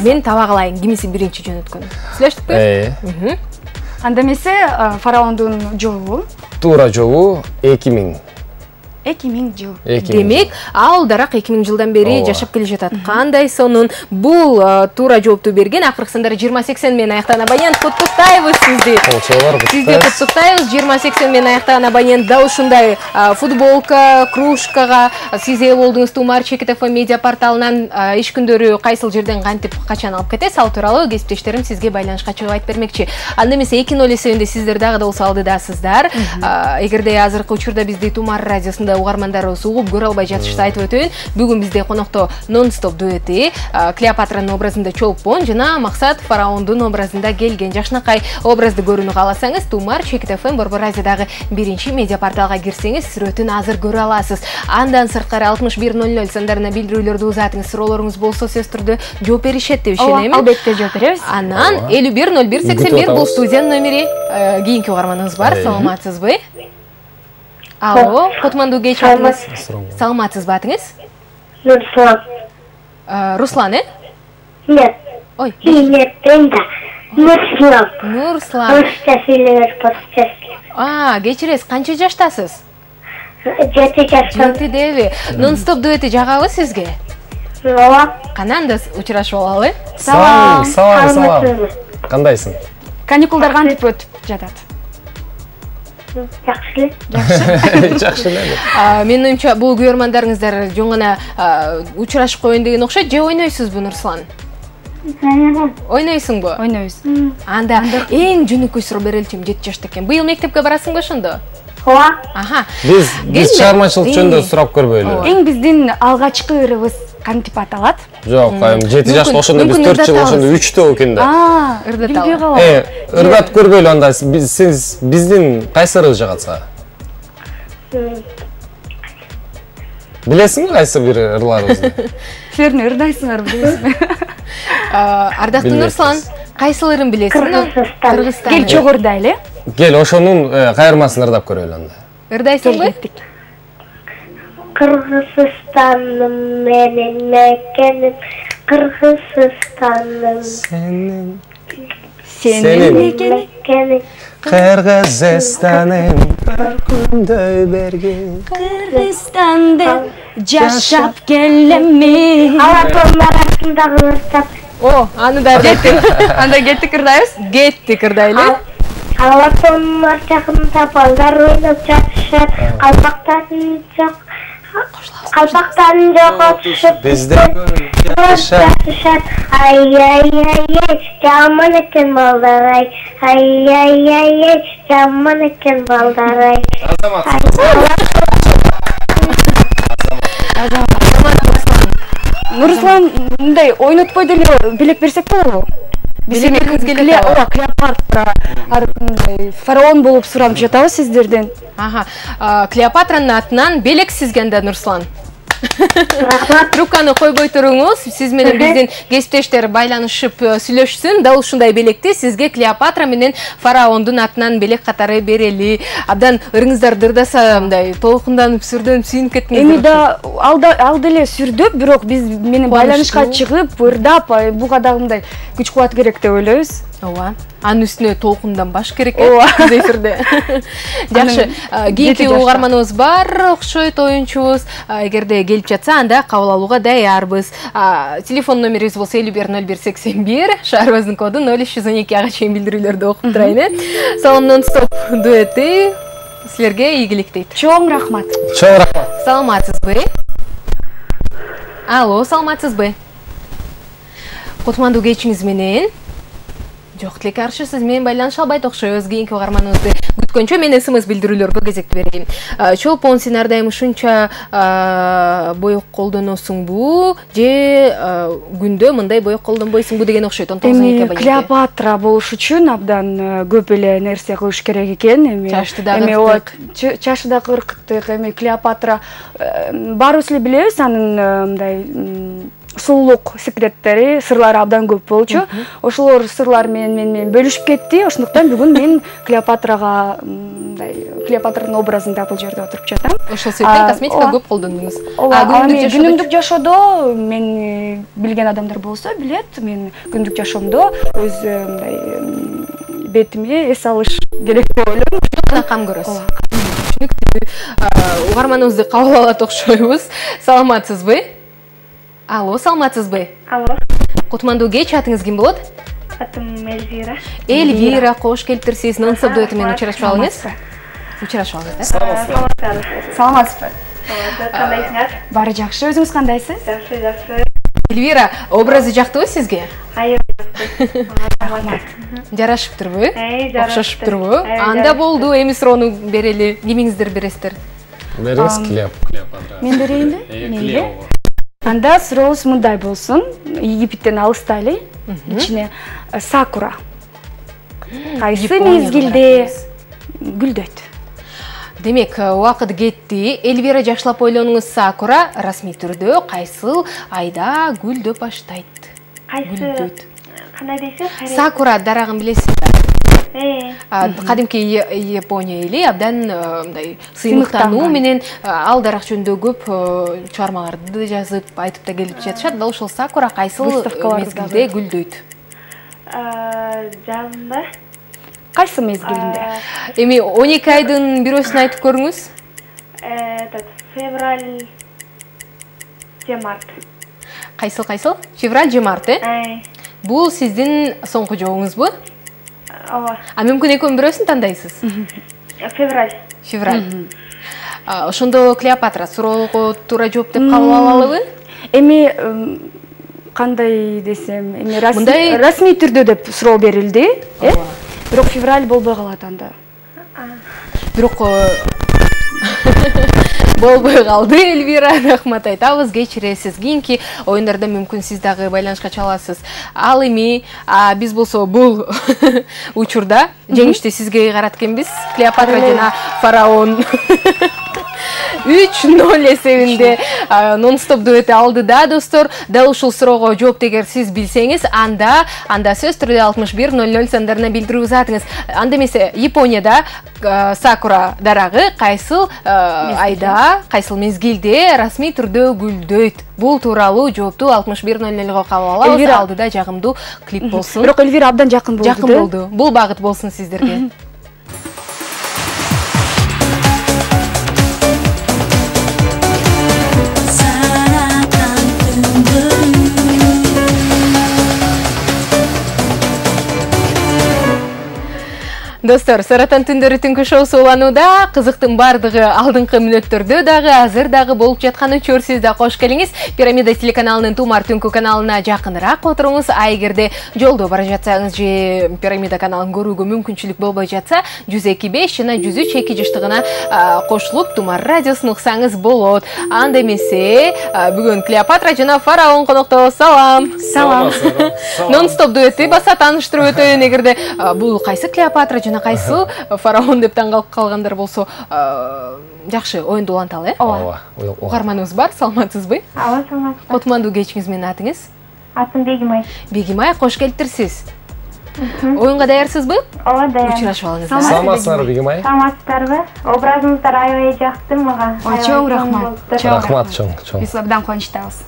S1: Мен таба калайын, кимиси биринчи жөнөткөн. Сүйлөштүкпү?
S3: Анда эмесе фараондун жообу?
S2: Туура жообу 2000.
S3: 2000 жыл.
S1: Демек, ал дарак 2000 жылдан бери жашап келе жатат. Кандай сонун бул туура жоопту берген акыркы сандары 2080 менен аяктаган абонент куттуктайбыз сизди. Сизди куттуктайбыз. 2080 менен аяктаган абонент да ушундай футболка, кружкага сиз ээ болдуңуз. Тумар Чекит ФМ медиа порталынан иш күндөрү кайсыл жерден кантип качан алып кетесиз, ал тууралуу кесиптештерим сизге байланышка чыгып айтып бермекчи. Анда эмесе 2-0 эсебинде сиздер дагы да болсо алдыдасыздар. Эгерде азыркы учурда бизди Тумар радиосунда угармандарыбыз угуп көрө албай жатышты айтып өтөйүн. Бүгүн бизде конокто Non-Stop дуэти Клеопатранын образында Чолпон жана Максат фараондун образында келген. Жакшынакай образды көрүүнү кааласаңыз, Тумар Чекит ФМ Борбор радиодагы биринчи медиа порталга кирсеңиз, сүрөтүн азыр көрө аласыз. Андан сырткары 6100 сандарына билдирүүлөрдү узатыңыз, суроолоруңуз болсо сөз түрдө жооп беришет деп ишенемин.
S3: Албетте жооп беребиз.
S1: Анан 510181 бул студиянын номери. Кийинки угарманыбыз бар. Саламатсызбы? Алло, Котманду кеч атыңыз. Саламатсызбы атыңыз?
S6: Руслан.
S1: Руслан,
S6: Нет.
S1: Ой.
S6: Нет, Бренда. Нурслан.
S1: Нурслан. Кечиресиз, канча жаштасыз?
S6: 7 жаштамын.
S1: 7деби? Non-Stop дуэти жагабы сизге?
S6: Ооба.
S1: Кананда учурашып алалы?
S2: Салам. Кандайсың?
S3: Каникулдар кантип өтүп жатат?
S6: Жакшы.
S2: Жакшы эле.
S1: Менин оюмча бул көрөрмандарыңыздар жөн гана учурашып коеюн деген окшойт. Же ойнойсузбу, Нурслан? Ойнойсуңбу?
S3: Ойнойбуз.
S1: Анда эң жөнөкөй суроо береличим, 7 жашта экен. Быйыл мектепке барасыңбы ошондо?
S6: Ооба.
S1: Аха.
S2: Биз чыгармачылык жөнүндө сурап көрбөйлү.
S3: Эң биздин алгачкы ырыбыз кантип аталат?
S2: Жок, 7 жашта ошондо биз 4 жыл ошондо 3тө экен да.
S3: Билбей калам.
S2: Ырдап көрбөйлү анда биздин кайсы ыры жагатса? Билесиңби кайсы бир ырларыбызды?
S3: Силердин ырдайсыңар билесизби?
S1: Ардактуу Нурслан, кайсы ырын билесиң?
S6: Кыргызстан.
S3: Кел чогурдайлы.
S2: Кел, ошонун кайырмасын ырдап көрөлү анда.
S1: Ырдайсыңбы?
S6: Кыргызстаным менин мекеним, Кыргызстаным
S3: Сенин
S6: мекеним,
S2: Кыргызстаным бар күндөй берген.
S3: Кыргызстанда жашап келемми.
S6: Алатондар артындагы ыртап.
S1: О, аны да ырдайт.
S3: Анда кеттик ырдайбыз.
S1: Кеттик ырдайлы.
S6: Алатондар жакында балдар ойноп жатышат, Калпактарын жоготушуп
S2: Бизде
S6: жатышат. Ай, жаман экен балдар ай. Ай, жаман экен балдар ай.
S3: Нурслан, мындай ойнотпой деле билек берсек болобу? Биз Клеопатра фараон болуп суранып жатабыз сиздерден.
S1: Аха. Клеопатранын атынан белек сизге анда Нурслан. Трубканы койбой туруңуз. Сиз менен биздин кесиптештер байланышып сүйлөшсүн. Дал ушундай белекти сизге Клеопатра менен фараондун атынан белек катары берели. Абдан ырыңыздар дырдаса мындай толкунданып, сүрдөнүп, сүйүнүп кеттиңиздер.
S3: Эми да ал деле сүрдөп, бирок биз менен байланышка чыгып, ырдап, буга дагы мындай күч кубат керек деп ойлойбуз.
S1: Ооба. Анын үстүнө толкунданбаш керек экен эфирде. Жакшы. Кийинки угарманыбыз бар, окшойт оюнчубуз. Эгерде келип жатса, анда кабыл алууга даярбыз. Телефон номерибиз болсо 510181, шаарыбыздын коду 0312 ага чейин билдирүүлөрдү окуп турайын. Саламнан стоп дуэти силерге ийгилик дейт.
S3: Чоң рахмат.
S2: Чоң рахмат.
S1: Саламатсызбы? Алло, саламатсызбы? Кутмандуу кечиңиз менен. Жок, тилекке каршы сиз менен байланыша албайт окшойбуз. Кийинки угарманыбызды күткөнчө мен СМС билдирүүлөргө кезекти берейин. Чолпон, сен ар дайым ушунча боек колдоносуңбу же күндө мындай боек колдонбойсуңбу деген окшойт. 19
S3: Клеопатра болуш үчүн абдан көп эле нерсе кылыш керек экен. Чашы да кыркыктык, эми Клеопатра баарыбыз эле билебиз, анын мындай сулуулук секреттери, сырлары абдан көп болчу. Ошолор сырлар менен бөлүшүп кетти. Ошондуктан бүгүн мен Клеопатранын образында бул жерде отуруп жатам.
S1: Ошол себептен косметика көп колдондуңуз.
S3: Күнүмдүк жашоодо мен билген адамдар болсо билет, мен күнүмдүк жашоомдо өз мындай бетиме эс алыш керек деп ойлойм.
S1: Гана кам көрөсүз. Угарманыбызды кабыл алат окшойбуз. Саламатсызбы? Алло, саламатсызбы?
S6: Алло.
S1: Кутмандуу кеч, атыңыз ким болот?
S6: Атым Эльвира.
S1: Эльвира, кош келиптирсиз. Нон-стоп дуэти менен учурашып алыңыз. Учурашып алыңыз, да?
S3: Саламатсызбы?
S6: Кандайсыңар?
S3: Баары жакшы, өзүңүз кандайсыз?
S6: Жакшы.
S1: Эльвира, образы жактыбы сизге?
S6: Рахмат.
S1: Жарашыптырбы? Окшошуптурбу?
S6: Жарашты.
S1: Анда болду, эми суроону берели. Кимиңиздер бересиздер?
S2: Бериңиз, Клеопатра.
S3: Мен берейинби? Мейли. Анда сурообуз мындай болсун. Египеттен алыстайлы. Ичине сакура. Кайсы мезгилде гүлдөйт?
S1: Демек, убакыт кетти. Эльвира, жакшылап ойлонуңуз. Сакура расмий түрдө кайсыл айда гүлдөп баштайт?
S6: Кайсы? Кандай дейсиз?
S1: Сакура дарагын билесизби? Кадимки Япония эли абдан мындай сыймыктануу менен ал дарак жөнүндө көп чыгармаларды жазып, айтып да келип жатышат. Дал ошол сакура кайсыл мезгилде гүлдөйт?
S6: Жазында.
S3: Кайсы мезгилинде?
S1: Эми 12 айдын бирөөсүн айтып көрүңүз.
S6: Февраль же март.
S1: Кайсыл? Февраль же март, Бул сиздин соңку жообуңузбу?
S6: Ооба.
S1: Мүмкүн экөөнүн бирөөсүн тандайсыз? Февраль. Ошондо Клеопатра суроого туура жооп деп кабыл алалыбы?
S3: Эми кандай десем, эми расмий түрдө деп суроо берилди, Бирок февраль болбой калат анда.
S1: бирок болбой калды. Эльвира, рахмат айтабыз. Кечиресиз. Кийинки оюндарда мүмкүн сиз дагы байланышка чаласыз. Ал эми биз болсо бул учурда жеңишти сизге карат экенбиз. Клеопатра жана фараон 3-0 эсебинде нон-стоп дуэти алды да, достор. Дал ушул суроого жооп эгер сиз билсеңиз, анда сөз түрдө 6100 сандарына билдирүү атыңыз. Анда эмесе Японияда сакура дарагы кайсыл айда, кайсыл мезгилде расмий түрдө гүлдөйт? Бул тууралуу жоопту 6100го кабыл алабыз. Алдыда жагымдуу клип болсун.
S3: Бирок Эльвира абдан жакын болду.
S1: Жакын болду. Бул багыт болсун сиздерге. Достор, Саратан түндөрү түнкү шоусу уланууда. Кызыктын бардыгы алдыңкы мүнөттөрдө дагы, азыр дагы болуп жатканы көрсүз да кош келиңиз. Пирамида телеканалынын Тумар түнкү каналына жакыныраак отуруңуз. А эгерде жолдо бара жатсаңыз же Пирамида каналын көрүүгө мүмкүнчүлүк болбой жатса, 102.5 жана 103.2 жыштыгына кошулуп Тумар радиосун уксаңыз болот. Анда эмесе, бүгүн Клеопатра жана фараон конокто. Салам.
S3: Салам.
S1: Нон-стоп дуэти баса тааныштырып өтөйүн. Эгерде бул кайсы Клеопатра кайсы фараон деп таң калып калгандар болсо, жакшы оюнду уланталы, э?
S2: Ооба.
S1: Угарманыбыз бар, саламатсызбы?
S6: Ооба, саламатсыз.
S1: Котмандуу кечиңиз менен атыңыз?
S6: Атым Бегимай.
S1: Бегимай, кош келиптирсиз. Оюнга даярсызбы?
S6: Ооба, даяр.
S1: Учурашып алыңыз.
S2: Саламатсыздарбы, Бегимай?
S6: Саламатсыздарбы? Образыңыздар аябай жакты мага.
S3: Чоң рахмат.
S2: Рахмат, чоң.
S3: Биз абдан кубанычтабыз.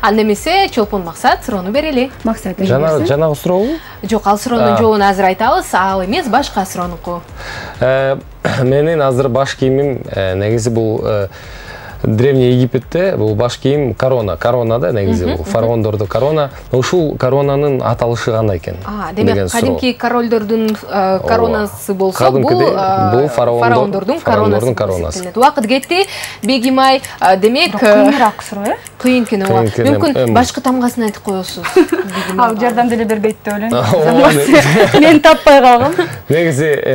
S1: Анда эмесе, Чолпон Максат суроону берели.
S3: Максат.
S2: Жанагы сурообу?
S1: Жок, ал суроонун жообун азыр айтабыз, ал эмес башка суроонуку.
S2: Менин азыр баш кийимим негизи бул Древний Египетте бул баш кийим корона. Корона да негизи бул фараондордо корона. Ушул коронанын аталышы кандай экен?
S1: Демек кадимки королдордун коронасы болсо,
S2: бул фараондордун
S1: коронасы. Убакыт кетти. Бегимай, демек
S3: кыйыныраак суроо, э?
S1: Кыйын экен. Мүмкүн башкы тамгасын айтып коесуз.
S3: Ал жардам деле бербейт деп ойлойм. Мен таппай калгам.
S2: Негизи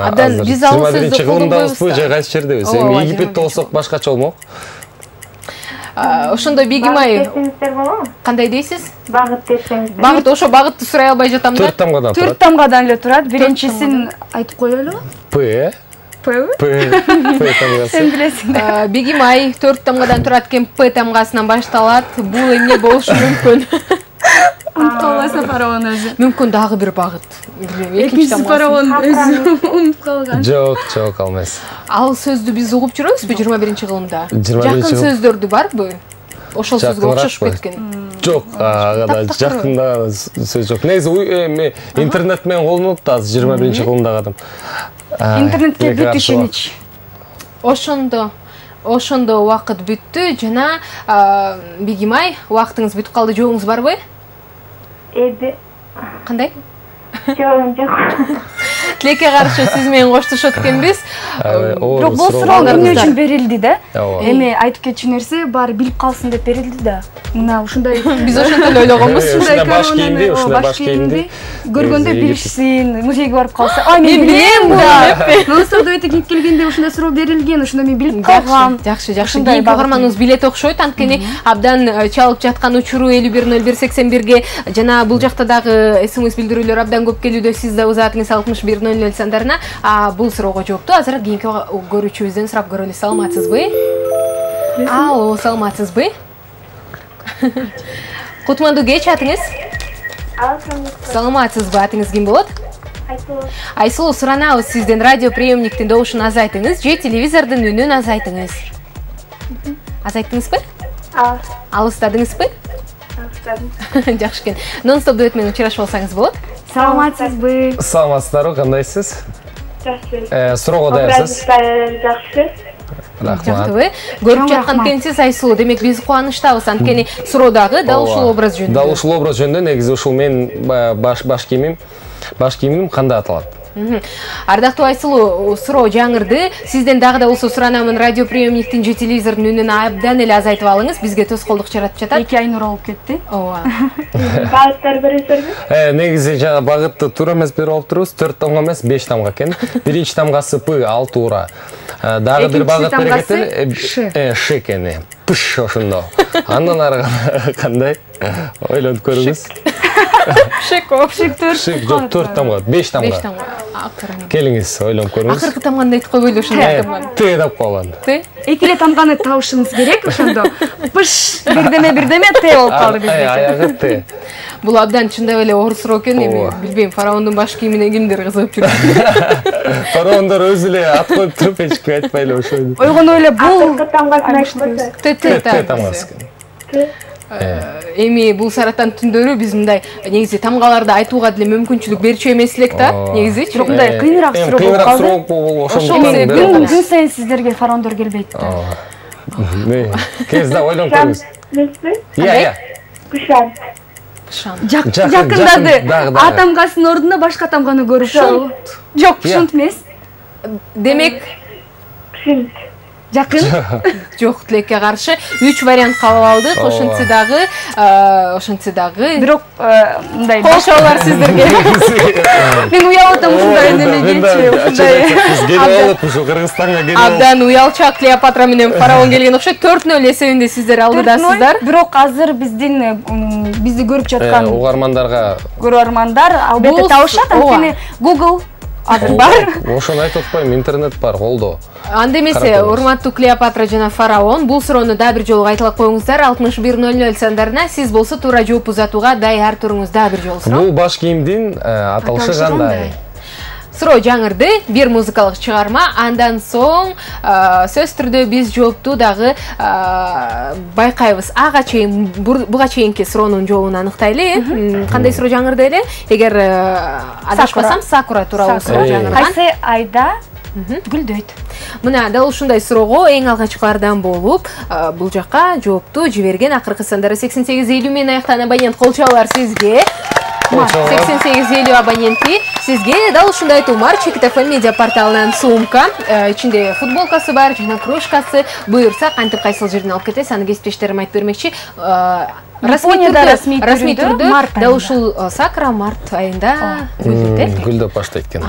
S1: абдан биз ал сөздү
S2: колдонбойбузбу же кайсы жердебиз? Египетте болсок башкача болмок.
S1: Ошондо Бегимай кандай дейсиз?
S6: Багыт берсеңиз.
S1: Багыт, ошо багытты сурай албай жатам да.
S2: 4 тамгадан турат.
S3: 4 тамгадан эле турат. Биринчисин айтып коелу.
S2: П тамгасы.
S3: Сен билесиң.
S1: Бегимай 4 тамгадан турат экен, П тамгасынан башталат. Бул эмне болушу мүмкүн?
S3: Унутпабаса фараон өзү.
S1: Мүмкүн дагы бир багыт.
S3: Экинчи фараон өзү унутуп калган.
S2: Жок, ал эмес.
S1: Ал сөздү биз угуп жүрөбүзбү 21 кылымда?
S2: 21
S1: Жакын сөздөрдү барбы? Ошол сөзгө окшошуп кеткен.
S2: Жок, жакында сөз жок. Негизи интернет менен колдонуп да 21 кылымдагы адам.
S3: Интернетке бүт ишенич.
S1: Ошондо убакыт бүттү жана Бегимай, убактыңыз бүтүп калды, жообуңуз барбы? Кандай?
S6: Жок.
S1: Тилекке каршы сиз менен коштошот экенбиз.
S3: Бирок бул суроо эмне үчүн берилди да? Эми айтып кетчү нерсе баары билип калсын деп берилди да. Мына ушундай
S1: биз ошентип эле ойлогонбуз.
S2: Ушундай баш кийимди
S3: көргөндө билишсин, музейге барып калса, ай мен билем да. Нон-стоп дуэти кирип келгенде ушундай суроо берилген, ошондо мен билип калгам.
S1: Жакшы. Угарманыбыз билет окшойт, анткени абдан чалып жаткан учуру 510181ге жана бул жакта дагы СМС билдирүүлөр абдан көп келүүдө. Сиз да узатыңыз 6100 сандарына. Бул суроого жоопту азыр кийинки көрүүчүбүздөн сурап көрөлү. Саламатсызбы? Алло, саламатсызбы? Кутмандуу кеч атыңыз? Саламатсызбы? Атыңыз ким болот? Айсулуу, суранабыз сизден радиоприемниктин добушун азайтыңыз же телевизордун үнүн азайтыңыз? Азайттыңызбы? Алыстадыңызбы? Алыстадым. Жакшы экен. Нон-стоп дуэт менен учурашып алсаңыз болот?
S3: Саламатсызбы?
S2: Саламатсыздарбы, кандайсыз?
S6: Жакшы.
S2: Суроого даярсыз?
S6: Жакшы.
S1: Жактыбы? Көрүп жаткан экенсиз Айсулуу. Демек биз кубанычтабыз, анткени суроодагы дал ушул образ жөнүндө.
S2: Дал ушул образ жөнүндө негизи ушул менин баш кийимим кандай аталат?
S1: Ардактуу Айсылуу, суроо жаңырды. Сизден дагы да болсо суранамын, радиоприемниктин же телевизордун үнүн абдан эле азайтып алыңыз. Бизге тоскоолдук жаратып жатат.
S3: 2 ай нур болуп кетти.
S6: Багыттар бересизби?
S2: Негизи жана багытты туура эмес берип алыптырбыз. 4 тамга эмес, 5 тамга экен. Биринчи тамгасы П 6 ура. Дагы бир багыт берекетел Ш экен. Пыш ошондо. Андан ары кандай? Ойлонуп көрүңүз.
S3: Шик
S2: 4 тамга, 5 тамга. Келиңиз, ойлонуп көрүңүз.
S1: Акыркы тамганы айтып койбойлу ошондой тамганы.
S2: Т деп койгон.
S1: Т?
S3: Экиле тамганы табышыңыз керек ошондо. Пыш бирдеме Т болуп калды бизде.
S2: Аягы Т.
S1: Бул абдан чындап эле оор суроо экен. Эми билбейм, фараондун баш кийимине кимдер кызыгып жүрөт.
S2: Фараондор өзү эле ат коюп туруп эчке айтпайлы ошону.
S3: Ойгону эле бул
S6: Тамгасын айтпаса.
S2: Т тамгасы.
S1: Эми бул Саратан түндөрү биз мындай негизи тамгаларды айтууга деле мүмкүнчүлүк берчү эмес элек да, негизичи.
S3: Бирок мындай кыйыныраак суроо болуп калды.
S2: Ошондуктан
S3: Күн сайын сиздерге фараондор келбейт да.
S2: Кезде ойлонуп көрүңүз. Иә.
S6: Кушан.
S3: Жакындады. А тамгасынын ордуна башка тамганы көрүшүп. Жок, ушунт эмес.
S1: Демек,
S3: Жакын.
S1: жок, тилекке каршы 3 вариант кабыл алдык. Ошентсе дагы.
S3: Бирок мындай
S1: Кошолор сиздерге.
S3: мен уялып атам ушундай немегечи, ушундай.
S2: Келип алып ушу Кыргызстанга келип.
S1: Абдан уялчак Клеопатра менен фараон келген окшойт. 4-0 эсебинде сиздер алдыдасыздар.
S3: Бирок азыр бизди көрүп жаткан
S2: угармандарга
S3: көрөрмандар албетте табышат, анткени Google азыр бар.
S2: Ошону айтып атпайм, интернет бар, колдо.
S1: Анда эмесе, урматтуу Клеопатра жана фараон, бул суроону да бир жолу кайталап коюңуздар. 6100 сандарына сиз болсо туура жооп узатууга даяр туруңуз. Да бир жолу суроо.
S2: Бул баш кийимдин аталышы кандай?
S1: Суроо жаңырды, бир музыкалык чыгарма, андан соң сөз түрдө биз жоопту дагы байкайбыз. Ага чейин, буга чейинки суроонун жообун аныктайлы. Кандай суроо жаңырды эле? Эгер адашпасам, Сакура тууралуу суроо жаңырган.
S3: Кайсы айда гүлдөйт?
S1: Мына дал ушундай суроого эң алгачкылардан болуп, бул жакка жоопту жиберген акыркы сандары 8850 менен аяктаган абонент кол чабуулар сизге. 8850 абоненти сизге дал ушундай Тумар Чекит ФМ медиа порталынан сумка, ичинде футболкасы бар, жана кружкасы. Буюрса, кантип кайсыл жерден алып кетесиз, аны кесиптештерим айтып бермекчи. Расмий түрдө дал ушул Сакура март айында
S2: гүлдөп баштайт экен.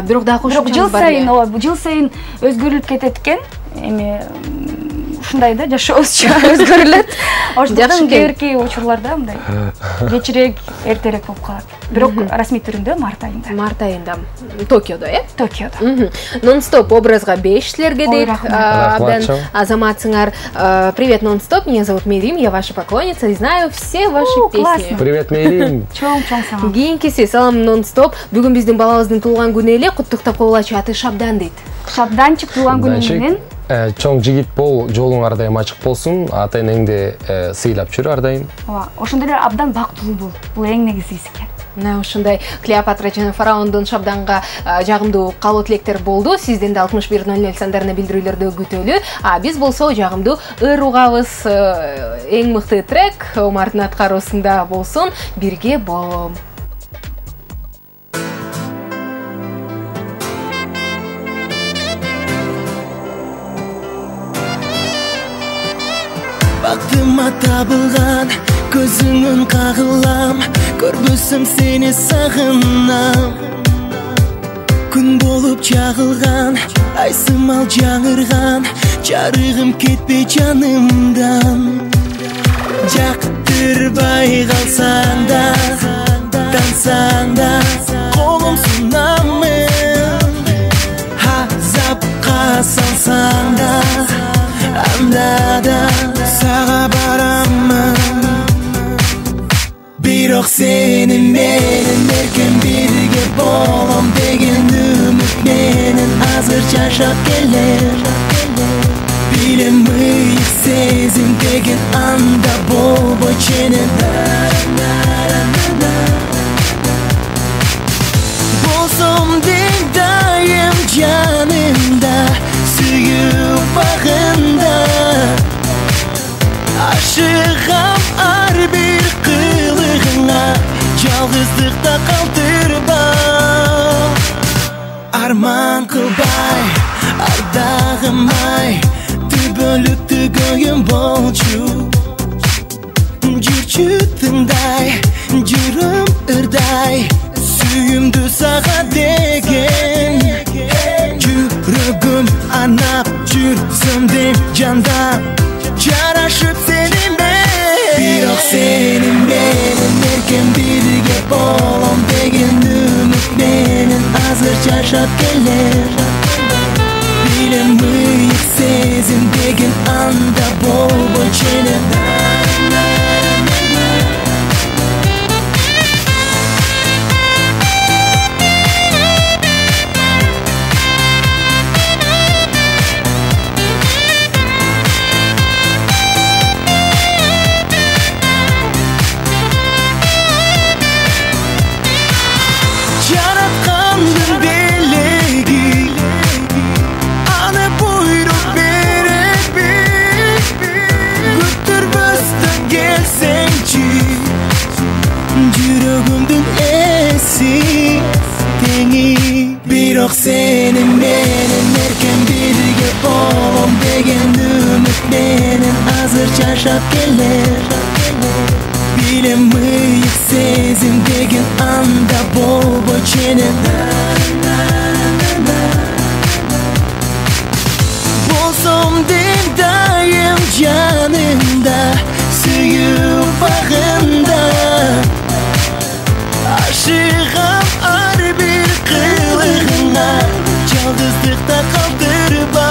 S1: Бирок дагы
S3: жыл сайын өзгөрүлүп кетет экен. Эми ушундай да жашообузчу өзгөрүлөт. Ошондон кийинки учурларда мындай кечирээк, эртерээк болуп калат. Бирок расмий түрүндө март айында.
S1: Март айында Токиодо,
S3: Токиодо.
S1: Нон-стоп образга 5 силерге дейт. Абдан азаматсыңар. Привет, Нон-стоп. Меня зовут Мерим, я ваша поклонница и знаю все ваши песни.
S2: Привет, Мерим.
S3: Чоң салам.
S1: Кийинкиси салам Нон-стоп. Бүгүн биздин балабыздын туулган күнү эле, куттуктап коелачы. Аты Шабдан дейт.
S3: Шабданчык туулган күнү менен.
S2: Чоң жигит бол, жолуң ар дайым ачык болсун, ата энеңди сыйлап жүрү ар дайым.
S3: Ошондой эле абдан бактылуу бол. Бул эң негизгиси экен.
S1: Мына ушундай Клеопатра жана фараондун Шабданга жагымдуу каалоо тилектер болду. Сизден да 6100 сандарына билдирүүлөрдү күтөлү. Биз болсо жагымдуу ыр угабыз. Эң мыкты трек Омардын аткаруусунда болсун. Бирге болом.
S4: Бактыма табылган көзүңөн кагылам, көрбөсөм сени сагынам. Күн болуп чагылган, айсымал жаңырган, жарыгым кетпей жанымдан. Жактырбай калсаң да, тансаң да, колум сунамын. Азапка салсаң да, анда да сага барамын. Бирок сени менен эркен бирге болом деген үмүт менен азыр жашап келем. Билем мыйык сезим деген анда болбой ченем. Болсом ден дайым жанымда, сүйүп багында. Ашыгам ар бир кылыгыңа, жалгыздыкта калтырба. арман кылбай ардагымай түбөлүктү көйүм болчу жүрчү тыңдай жүрөм ырдай сүйүмдү сага деген жүрөгүм анап жүрсөм деп жандап жарашып сени мен бирок сени менен эркен бирге болом деген үмүт менен азыр жашап келем билем мыйык сезим деген анда болбойт ченем бирок сени менен эркен бирге болом деген үмүт менен азыр жашап келем билем мыйык сезим деген анда болбойт ченем болсом деп дайым жанымда сүйүп багында ашыгам ар бир кылыгыңа жалгыздыкта калтырба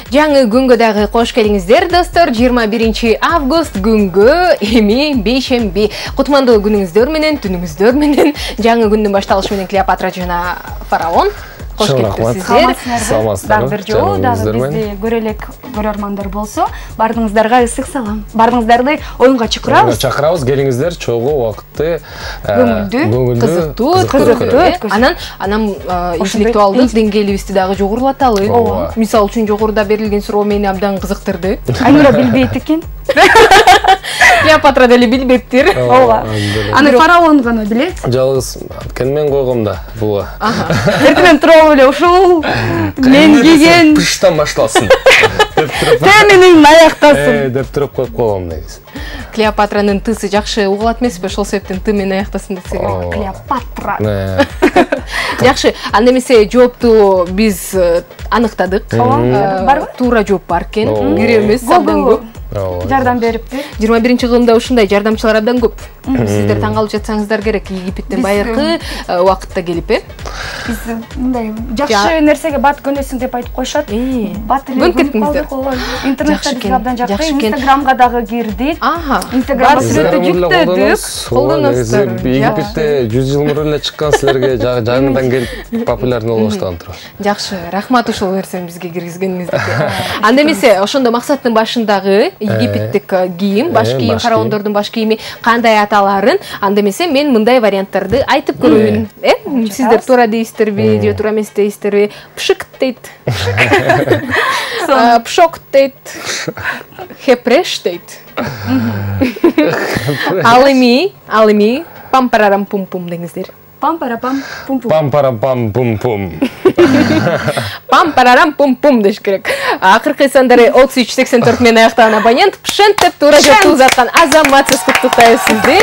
S1: Жаңы күнгө дагы кош келиңиздер, достор. 21 август күнгө эми бейшемби. Кутмандуу күнүңүздөр менен, түнүңүздөр менен. Жаңы күндүн башталышы менен Клеопатра жана Фараон. Кош келипсиздер.
S3: Саламатсыздар. Бир жолу дагы бизди көрөлек көрөрмандар болсо, бардыгыңыздарга ысык салам. Бардыгыңыздарды оюнга чакырабыз.
S2: Чакырабыз, келиңиздер, чогуу убакытты,
S1: көңүлдүү, кызыктуу. Анан интеллектуалдык деңгээлибизди дагы жогорулаталы. Мисалы үчүн жогоруда берилген суроо мени абдан кызыктырды.
S3: Айнура билбейт экен.
S1: Клеопатра деле билбептир.
S3: Ооба. Аны Фараон гана билет.
S2: Жалгыз мен койгом да буга.
S3: Эртең туруп эле ушул мен кийген
S2: пыштан башталсын деп туруп.
S3: Менин аяктасын
S2: деп туруп коюп койгом негизи.
S1: Клеопатранын тысы жакшы угулат эмеспи? Ошол себептен ты менен аяктасын десек.
S3: Клеопатра.
S1: Жакшы, анда эмесе жоопту биз аныктадык.
S3: Барбы?
S1: Туура жооп бар экен. Киребиз абдан көп.
S3: Жардам бериптир.
S1: 21-кылымда ушундай жардамчылар абдан көп. Сиздер таң калып жатсаңыздар керек. Египеттен байыркы убакытта келип,
S3: Биз мындай жакшы нерсеге бат көнөсүң деп айтып коюшат. Бат эле
S1: кеттиңиздер.
S3: Интернетте биз абдан жакшы. Инстаграмга дагы кирдик. Инстаграмга сүрөттү жүктөдүк.
S1: Колдоносуздар.
S2: Египетте 100 жыл мурун эле чыккан силерге жаңыдан келип популярный болуп баштаган туруп.
S1: Жакшы, рахмат ушул нерсени бизге киргизгениңизге. Анда эмесе ошондо максаттын башындагы египеттик кийим, баш кийим, фараондордун баш кийими кандай аталарын, анда эмесе мен мындай варианттарды айтып көрөйүн. Сиздер туура дейсиздерби, же туура эмес дейсиздерби? Пшык дейт. Пшок дейт. Хепреш дейт. Алыми, пампарарам пум-пум деңиздер.
S3: Пам-парапам пум-пум.
S2: Пам-парам пум-пум.
S1: Пам-парарам пум-пум деш керек. Акыркы сандары 3384 менен аяктаган абонент Пшент деп туура жоопту узаткан азаматсыз куттуктайбыз сизди.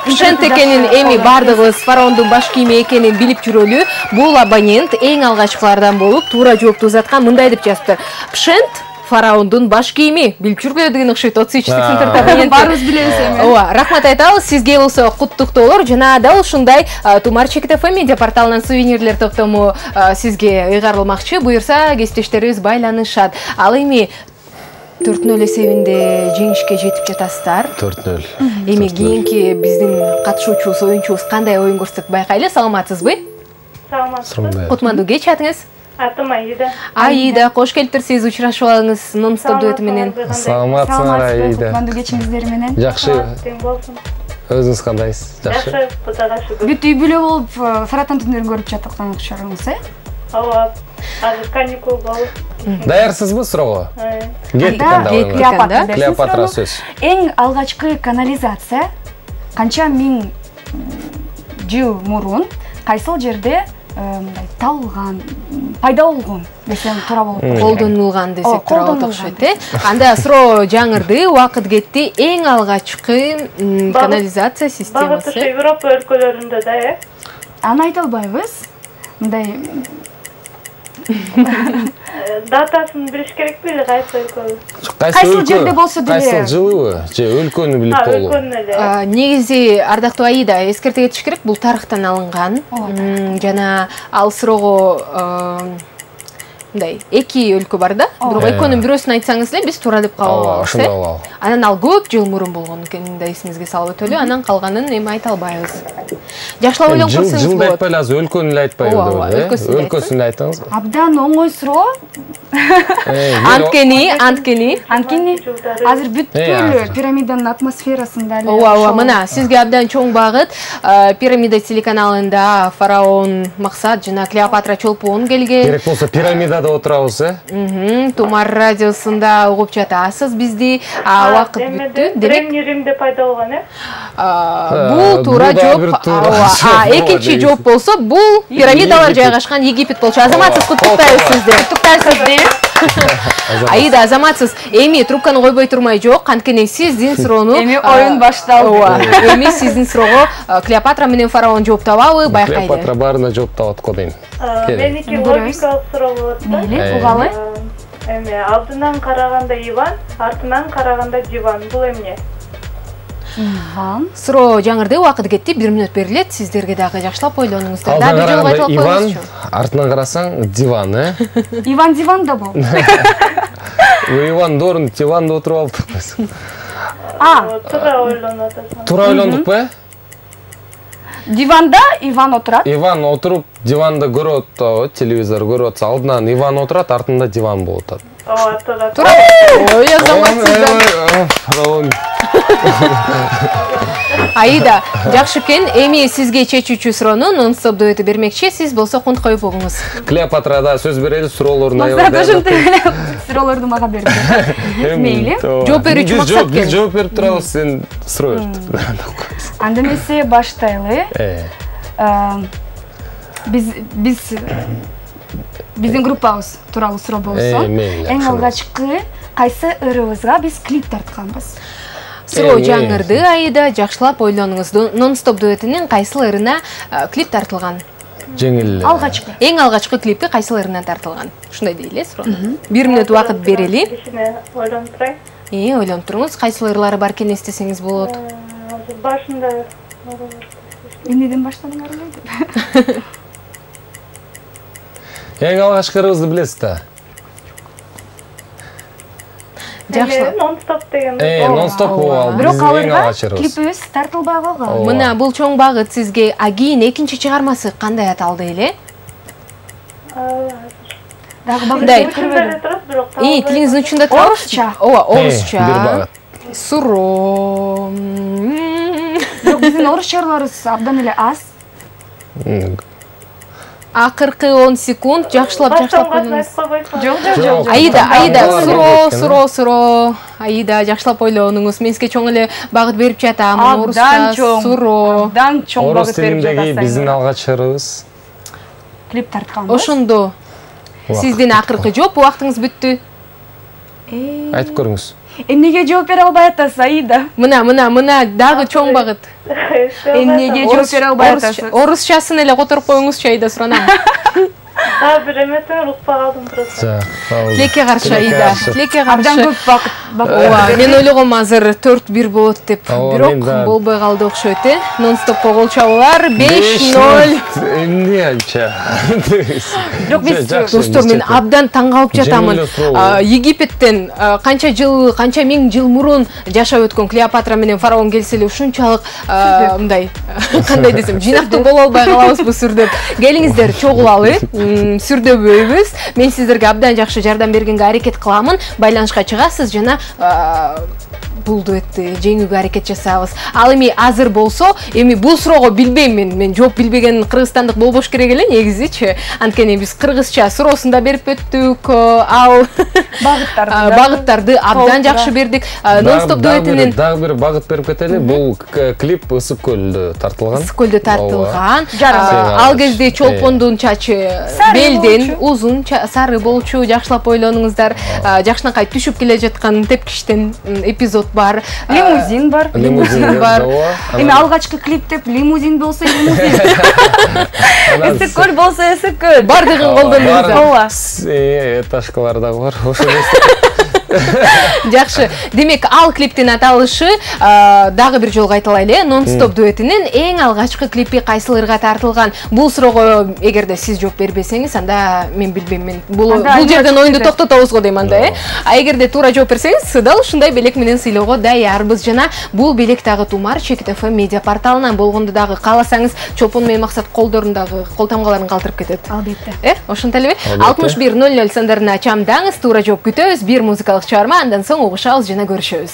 S1: Пшент экенин эми бардыгыбыз фараондун баш кийими экенин билип жүрөлү. Бул абонент эң алгачкылардан болуп туура жоопту узаткан мындай деп жазыптыр. Пшент фараондун баш кийими билип жүргүлө деген окшойт. 3384 абонент.
S3: Баарыбыз билебиз эми.
S1: Ооба, рахмат айтабыз. Сизге болсо куттуктоолор жана дал ушундай Тумар Чекит ФМ медиа порталынан сувенирлер топтому сизге ыйгарылмакчы. Буюрса кесиптештерибиз байланышат. Ал эми 4-0 эсебинде жеңишке жетип жатасыздар.
S2: 4-0.
S1: Эми кийинки биздин катышуучубуз, оюнчубуз кандай оюн көрсөтөт байкайлы. Саламатсызбы?
S5: Саламатсызбы.
S1: Кутманду кеч атыңыз?
S5: Атым Аида.
S1: Аида, кош келиптирсиз, учурашып алыңыз нон-стоп дуэти менен.
S2: Саламатсыңар, Аида.
S3: Кутманду кечиңиздер менен.
S2: Жакшы.
S5: Тең болсун.
S2: Өзүңүз кандайсыз? Жакшы.
S5: Жакшы, Кудайга шүгүр.
S3: Бүт үй бүлө болуп Саратан түндөрүн көрүп жаттыктан окшоруңуз,
S5: Ооба. Азыр каникул болуп.
S2: Даярсызбы суроого? Кеттик анда.
S3: Клеопатра.
S2: Клеопатра сөз.
S3: Эң алгачкы канализация канча миң жыл мурун кайсыл жерде табылган, пайда болгон десем туура болот.
S1: Колдонулган десек туура болот окшойт, Анда суроо жаңырды, убакыт кетти. Эң алгачкы канализация системасы.
S5: Багыты Европа өлкөлөрүндө да,
S3: Аны айта албайбыз. Мындай
S5: датасын билиш керек беле, кайсы өлкө?
S3: Кайсыл жерде болсо деле.
S2: Кайсыл жылыбы? Же өлкөнү билип болуу?
S5: Өлкөнү эле.
S1: Негизи ардактуу Аида, эскерте кетиш керек, бул тарыхтан алынган. Жана ал суроого мындай эки өлкө бар да. Бирок экөөнүн бирөөсүн айтсаңыз эле биз туура деп кабыл алабыз.
S2: Ошондой болобу.
S1: Анан ал көп жыл мурун болгон экенин да эсибизге салып өтөлү. Анан калганын эми айта албайбыз. Жакшылап ойлонуп көрсөңүз
S2: Жылды
S1: болот.
S2: айтпайлы, азыр өлкөнү эле айтпайбы деп. Өлкөсүн эле айтыңыз.
S3: Абдан оңой суроо.
S1: Анткени.
S3: Азыр бүткүл пирамиданын атмосферасында эле.
S1: Ооба, мына сизге абдан чоң багыт. Пирамида телеканалында фараон Максат жана Клеопатра чолпон келген.
S2: Керек болсо пирамидада отурабыз,
S1: Тумар радиосунда угуп жатасыз бизди. Убакыт бүттү.
S5: Древний Римде пайда болгон,
S1: Бул туура жооп. Экинчи жооп болсо бул пирамидалар жайгашкан Египет болчу. Азаматсыз, куттуктайбыз сизди. Аида, азаматсыз. Эми трубканы койбой турмай жок. Анткени сиздин суроону
S3: эми оюн башталды.
S1: Эми сиздин суроого Клеопатра менен фараон жооп табабы, байкайлы.
S2: Клеопатра баарына жооп табат го дейм.
S5: Меники логикалык суроо болот да.
S3: Мейли, угалы.
S5: Эми алдынан караганда Иван, артынан караганда диван. Бул эмне?
S3: Иван.
S1: Суроо жаңырды, убакыт кетти, 1 минут берилет. Сиздерге дагы жакшылап ойлонуңуздар.
S2: Алдынан караганда Иван, артынан карасаң диван,
S3: Иван диван да бол.
S2: Иван дорун диванда отуруп алыптыкпыз.
S5: Туура ойлонуп атасың.
S2: Туура ойлондукпу?
S3: Диванда Иван отурат.
S2: Иван отуруп диванда көрүп атат, телевизор көрүп атса, алдынан Иван отурат, артында диван болуп атат.
S5: Ооба,
S1: Туура. Ой, азаматсыздар. Аида, жакшы экен. Эми сизге чечүүчү суроону нон-стоп дуэти бермекчи. Сиз болсо кунт коюп бугуңуз.
S2: Клеопатрада сөз берели, суроолорун
S3: Суроолорду мага берди. Мейли.
S1: Жооп берүүчү Максат
S2: Биз жооп берип турабыз, сен суроо бер.
S3: Анда эмесе баштайлы. Биздин группабыз тууралуу суроо болсо, эң алгачкы кайсы ырыбызга биз клип тартканбыз?
S1: Суроо жаңырды, Аида, жакшылап ойлонуңуз. Нон-стоп дуэтинин кайсыл ырына клип тартылган?
S2: Жеңил.
S3: Алгачкы.
S1: Эң алгачкы клипти кайсыл ырынан тартылган? Ушундай дейли суроону. 1 минут убакыт берели.
S5: Кичине ойлонуп турайын.
S1: Ойлонуп туруңуз. Кайсыл ырлары бар экенин эстесеңиз болот.
S5: Башында
S3: Эмнеден баштадыңар эле?
S2: Эң алгачкы ырыбызды билесиз да?
S1: Жакшылап.
S5: Нон-стоп деген.
S2: Нон-стоп ал.
S3: Бирок аларга клипибиз тартылбай калган.
S1: Мына бул чоң багыт сизге. Кийин экинчи чыгармасы кандай аталды эле?
S3: Дагы
S1: Мындай.
S3: багыт.
S1: Тилиңиздин учунда турат.
S3: Орусча.
S1: Ооба, орусча.
S2: Бир багыт.
S1: Суроо.
S3: Бирок биздин орусчаларыбыз абдан эле аз.
S1: Акыркы 10 секунд жакшылап ойлонуңуз.
S3: Жок.
S1: Аида, суроо. Аида, жакшылап ойлонуңуз. Мен сизге чоң эле багыт берип жатам. Орусча, суроо.
S3: Абдан чоң
S2: Орус
S3: багыт берип
S2: тилиндеги
S3: жатасың.
S2: биздин алгачкы ырыбыз.
S3: Клип тартканбыз.
S1: Ошондо. Сиздин акыркы жооп, убактыңыз бүттү.
S2: Айтып көрүңүз.
S3: Эмнеге жооп бере албай атасыз, Аида?
S1: Мына дагы чоң багыт.
S3: Эмнеге жооп бере албай атасыз?
S1: Орусчасын эле которуп коюңузчу, Аида, суранам.
S5: Бир эмесин укпай калдым просто.
S1: Тилекке каршы, Аида. Тилекке
S3: Абдан
S1: каршы.
S3: көп багыт
S1: Ооба, мен ойлогом азыр 4-1 болот деп. Бирок болбой калды окшойт, Нон-стопко гол чабуулар 5-0.
S2: Эмне анча?
S1: Бирок биз достор, мен абдан таң калып жатамын. Египеттен канча миң жыл мурун жашап өткөн Клеопатра менен фараон келсе эле ушунчалык мындай кандай десем, жыйнактуу боло албай калабызбы сүрдөп. Келиңиздер, чогулалы, сүрдөбөйбүз. Мен сиздерге абдан жакшы жардам бергенге аракет кыламын. Байланышка чыгасыз жана бул дуэтти жеңүүгө аракет жасабыз. Ал эми азыр болсо, эми бул суроого билбейм мен жооп билбеген кыргызстандык болбош керек эле негизичи. Анткени биз кыргызча суроосун да берип өттүк. Ал багыттарды абдан жакшы бердик. Нон-стоп дуэтинин
S2: дагы бир багыт берип кетели. Бул клип Ысык көлдө тартылган.
S1: Ысык көлдө тартылган. Ал кезде Чолпондун чачы белден узун, сары болчу, жакшылап ойлонуңуздар. Жакшынакай түшүп келе жаткан тепкиштен эпизод бар.
S3: Лимузин бар. Эми алгачкы клип деп лимузин болсо лимузин. Ысык көл болсо ысык көл.
S1: Бардыгын колдонуңуз.
S3: Ооба.
S2: Этажкалар да бар.
S1: Жакшы. Демек, ал клиптин аталышы дагы бир жолго айтылайлы. Нон-стоп дуэтинин эң алгачкы клипи кайсыл ырга тартылган? Бул суроого эгерде сиз жооп бербесеңиз, анда мен билбейм. Мен бул жерден оюнду токтотобуз го дейм анда, А эгерде туура жооп берсеңиз, дал ушундай белек менен сыйлоого даярбыз. Жана бул белек дагы Тумар Чекит ФМ медиа порталынан болгондо дагы кааласаңыз, Чолпон менен Максат колдорундагы кол тамгаларын калтырып кетет.
S3: Албетте.
S1: Ошентип элеби? 6100 сандарына чамдаңыз, туура жооп күтөбүз. Бир музыкалык чыгарма, андан соң угушабыз жана көрүшөбүз.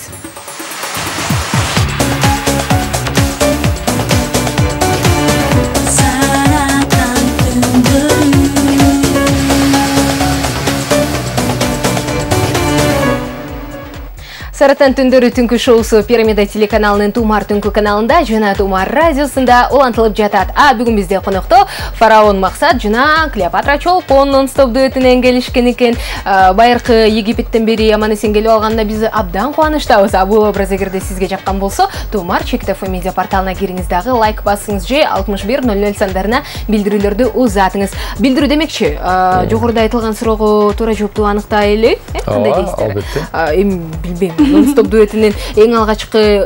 S1: Саратан түндөрү түнкү шоусу Пирамида телеканалынын Тумар түнкү каналында жана Тумар радиосунда улантылып жатат. Бүгүн бизде конокто Фараон Максат жана Клеопатра Чолпон Нон-стоп дуэтинен келишкен экен. Байыркы Египеттен бери аман-эсен келип алганда биз абдан кубанычтабыз. Бул образ эгерде сизге жаккан болсо, Тумар Чекит ФМ медиа порталына кириңиз, дагы лайк басыңыз же 6100 сандарына билдирүүлөрдү узатыңыз. Билдирүү демекчи, жогоруда айтылган суроого туура жоопту аныктайлы. Кандай дейсиздер? Эми билбейм. Нон-стоп дуэтинин эң алгачкы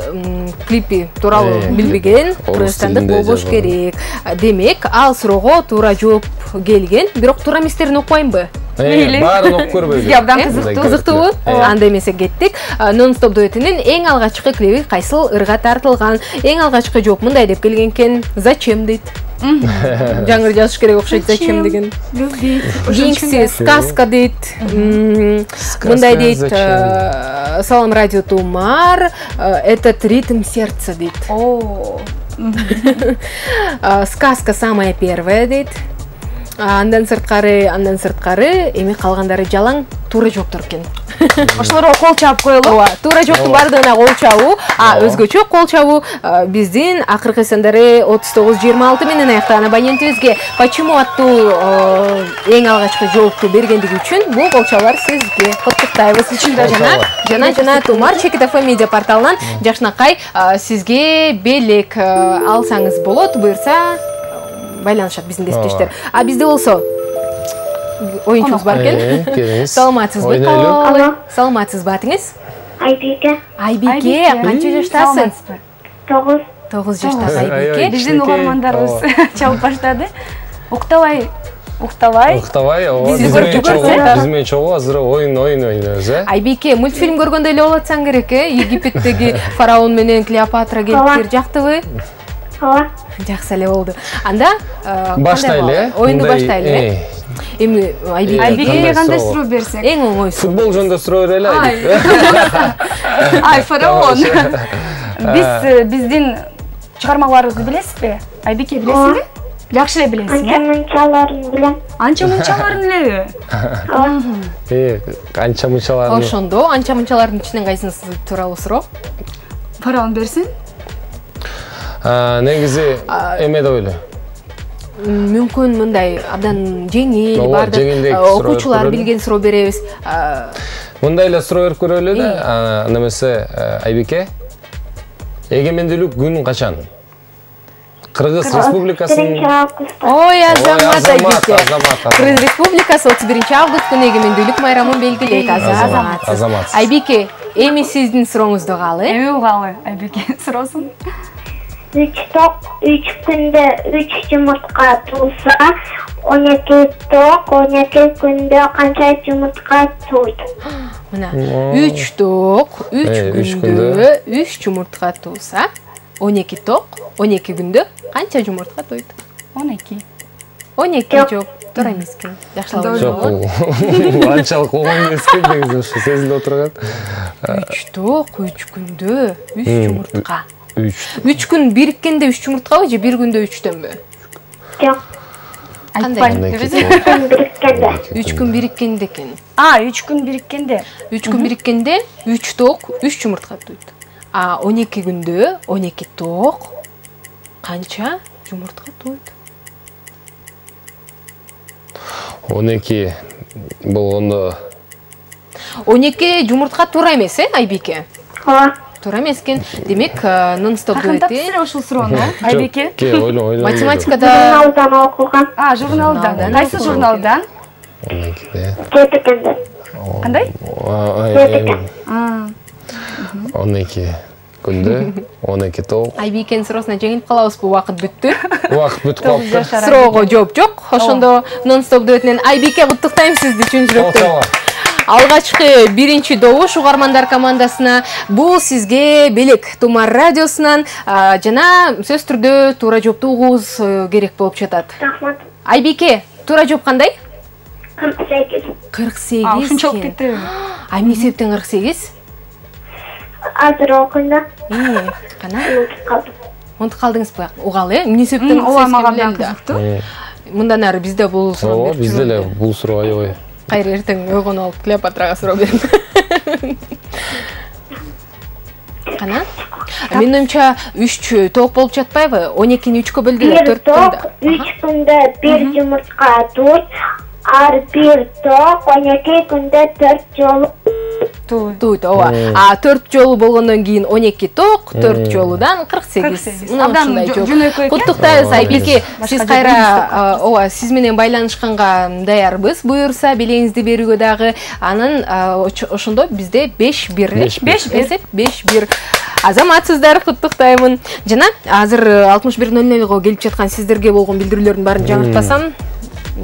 S1: клипи тууралуу билбеген кыргызстандык болбош керек. Демек, ал суроого туура жооп келген. Бирок туура эместерин окубаймбы?
S2: Баарын окуп көрбөйбүз.
S1: Бизге абдан кызыктуубу? Анда эмесе кеттик. Нон-стоп дуэтинин эң алгачкы клипи кайсыл ырга тартылган? Эң алгачкы жооп мындай деп келген экен. Зачем дейт? Жаңыр жазыш керек окшойт, зачем деген. Кийинкиси сказка дейт. Мындай дейт. Салам радио Тумар, этот ритм сердца дейт. Сказка самая первая дейт. Андан сырткары, эми калгандары жалаң, туура жооптор экен.
S3: Ошолорго кол чаап коелу.
S1: Ооба, туура жооптун бардыгына кол чабуу. Өзгөчө кол чабуу биздин акыркы сандары 39-26 менен аяктаган абонентибизге почему аттуу эң алгачкы жоопту бергендиги үчүн бул кол чабуулар сизге коттуктайбыз. Жана Тумар Чекит ФМ медиа порталынан жакшынакай сизге белек алсаңыз болот, буюрса байланышат биздин кесиптештер. Бизде болсо оюнчубуз бар экен. Саламатсызбы? Саламатсызбы, атыңыз?
S6: Айбике.
S1: Айбике, канча жаштасың? 9 жаштагы Айбике.
S3: Биздин угармандарыбыз чалып баштады. Уктабай,
S2: биз менен чогуу азыр оюн ойнойбуз,
S1: Айбике, мультфильм көргөндө эле болуп атсаң керек, Египеттеги фараон менен Клеопатра келиптир, жактыбы?
S6: Ооба.
S1: Жакшы эле болду. Анда
S2: баштайлы,
S1: оюнду баштайлы. Эми Айбикеге
S3: кандай суроо берсек?
S1: Эң оңойсу.
S2: Футбол жөнүндө суроо берели.
S3: Фараон. Биздин чыгармаларыбызды билесизби? Айбике, билесиңби? Жакшы эле билесиң,
S6: Анча-мынчаларын билем.
S3: Анча-мынчаларын элеби?
S2: Анча-мынчаларын.
S1: Ошондо анча-мынчалардын ичинен кайсынысы тууралуу суроо?
S3: Фараон берсин.
S2: Негизи эме деп ойлойм.
S1: Мүмкүн мындай абдан жеңил, бардык окуучулар билген суроо беребиз.
S2: Мындай эле суроо берип көрөлү да, немесе Айбике. Эгемендүүлүк күнү качан? Кыргыз Республикасынын
S6: 31 август.
S1: Ой, азамат Айбике. Кыргыз Республикасы 31 август күнү эгемендүүлүк майрамын белгилейт. Азамат.
S2: Азамат.
S1: Айбике, эми сиздин сурооңузду калы.
S3: Эми угалы, Айбеке, суроосун.
S6: 3 тоқ 3 күндө 3 жұмыртқа туылса, 12 тоқ 12 күндө қанша жұмыртқа туйды?
S1: Мына 3 тоқ 3 күндө 3 жұмыртқа туылса, 12 тоқ 12 күндө қанша жұмыртқа туйды?
S3: 12.
S1: 12 жоқ, тура емес екен. Жакшылап
S2: Жоқ, бұл анчалық оңай емес екен негізі ушу сезилип отурган.
S1: 3 тоқ 3 күндө 3 жұмыртқа.
S2: 3
S1: күн бириккенде 3 жұмыртқабы же 1 күндө 3төнбү?
S6: Жоқ,
S3: Айтпайм.
S1: 3 күн бириккенде экен.
S3: 3 күн бириккенде.
S1: 3 күн бириккенде 3 тоқ 3 жұмыртқа туйду. 12 күндө 12 тоқ канча жұмыртқа туйду?
S2: 12 бұл онда
S1: 12 жұмыртқа тура емес, Айбеке?
S6: ооба.
S1: Тура емес екен. Демек, нон-стоп
S3: Кантап
S1: дуэти.
S3: сиз ушул суроону, Айбеке?
S2: ойлон.
S1: Математикада
S6: Журналдан оқылған.
S3: Журналдан. Кайсы журналдан?
S2: 12-де.
S6: Жетікінде.
S3: Кандай?
S2: 12 күндө 12 тоқ.
S1: Айбекенин суроосуна жеңилип калабыз, бул убакыт бүттү.
S2: Убакыт бүтүп калыптыр.
S1: Суроого жооп жок. Ошондо нон-стоп дуэтинен Айбеке куттуктайм сизди чын жүрөктөн. Алгачкы биринчи добуш угармандар командасына бул сизге Белек Тумар радиосунан жана сөз түрдө туура жоопту угуубуз керек болуп жатат.
S6: Рахмат.
S1: Айбеке, туура жооп кандай?
S6: 48.
S1: 48.
S3: Ушунчалык кетти.
S1: Эмне себептен 48?
S6: Азыр окуйда.
S1: Кана?
S6: Қалдым.
S1: Унутуп калдыңызбы? Угалы, эмне себептен
S3: Ооба, мага абдан кызыктуу.
S1: Мындан ары бизде бул суроо берип
S2: Бизде эле бул суроо аябай.
S1: Кайра эртең ойгонуп алып Клеопатрага суроо берем. Кана? Менин оюмча 3 тоқ болуп жатпайбы? 12-ни 3кө бөлдүлөр 4
S6: тоқ 3 күндө 1 жұмыртқа туйт. Ар 1 тоқ 12 күндө 4 жолу
S1: туйт. Ооба. 4 жолу болгондон кийин 12 тоқ, 4 жолудан 48.
S3: Абдан жөнөкөй экен.
S1: Куттуктайбыз, Айбеке. Сиз кайра ооба, сиз менен байланышканга даярбыз. Буюрса, белеңизди берүүгө дагы. Анын ошондо бизде 5-1. 5-1. Азаматсыздар, куттуктаймын. Жана азыр 61:00 келип жаткан сиздерге болгон билдирүүлөрдүн баарын жаңыртпасам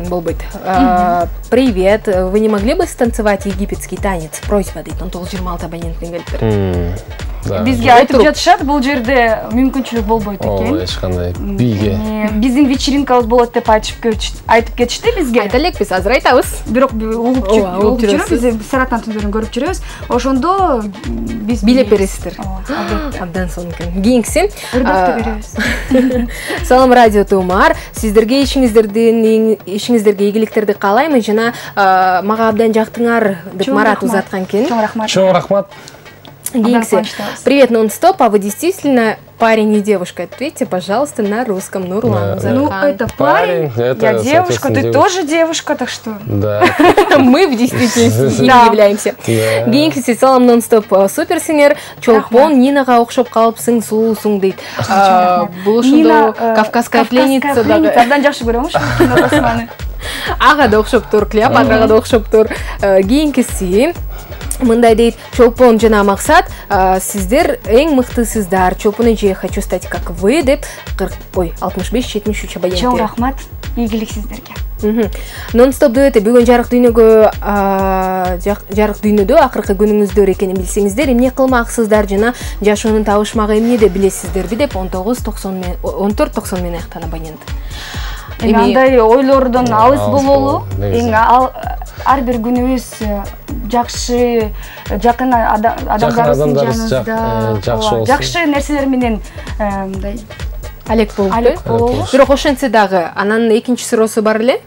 S1: болбойт. Привет, вы не могли бы станцевать египетский танец? Просьба дейт, 19-26 абоненттен келиптир.
S3: Бизге айтып жатышат, бул жерде мүмкүнчүлүк болбойт экен.
S2: Эч кандай биге.
S3: Биздин вечеринкабыз болот деп айтып кетишти бизге.
S1: Айта элекпиз, азыр айтабыз.
S3: Бирок угуп жүрөбүз, биз Саратан түндөрүн көрүп жүрөбүз. Ошондо биз
S1: билеп бересиздер. Абдан сонун экен. Кийинкиси
S3: өрдөктө беребиз.
S1: Салам радио Тумар, сиздерге ишиңиздерге ийгиликтерди каалайм жана мага абдан жактыңар деп Марат узаткан экен.
S2: Чоң рахмат.
S1: Гинкси. Привет, нон-стоп, а вы действительно парень и девушка? Ответьте, пожалуйста, на русском. Нурлан Узархан.
S3: Ну, это парень, я девушка, ты тоже девушка, так что...
S2: Да.
S1: Мы в действительности ими являемся. Гинкси, салам нон-стоп, суперсиңер. Чолпон Нинага окшоп калыпсың, сулуусуң дейт. Бул ошондо Кавказская пленница дагы.
S3: Абдан жакшы көрөм ушу кино.
S1: Ага да окшоптур, Клеопатрага да окшоптур. Кийинкиси мындай дейт, Чолпон жана Максат, сиздер эң мыктысыздар. Чолпон эже, хочу стать как вы деп 65-73 абоненти.
S3: Чоң рахмат, ийгилик сиздерге.
S1: Нон-стоп дуэти бүгүн жарык дүйнөдө акыркы күнүңүздөр экенин билсеңиздер, эмне кылмаксыздар жана жашоонун табышмагы эмнеде билесиздерби деп 14-90 менен аяктан абонент.
S3: Андай ойлордон алыс бололу. Ар бир күнүбүз жакшы, жакын адамдарыбыздын жаныбызда жакшы нерселер менен мындай
S1: алек бололу. Бирок ошентсе дагы анан экинчи суроосу бар эле.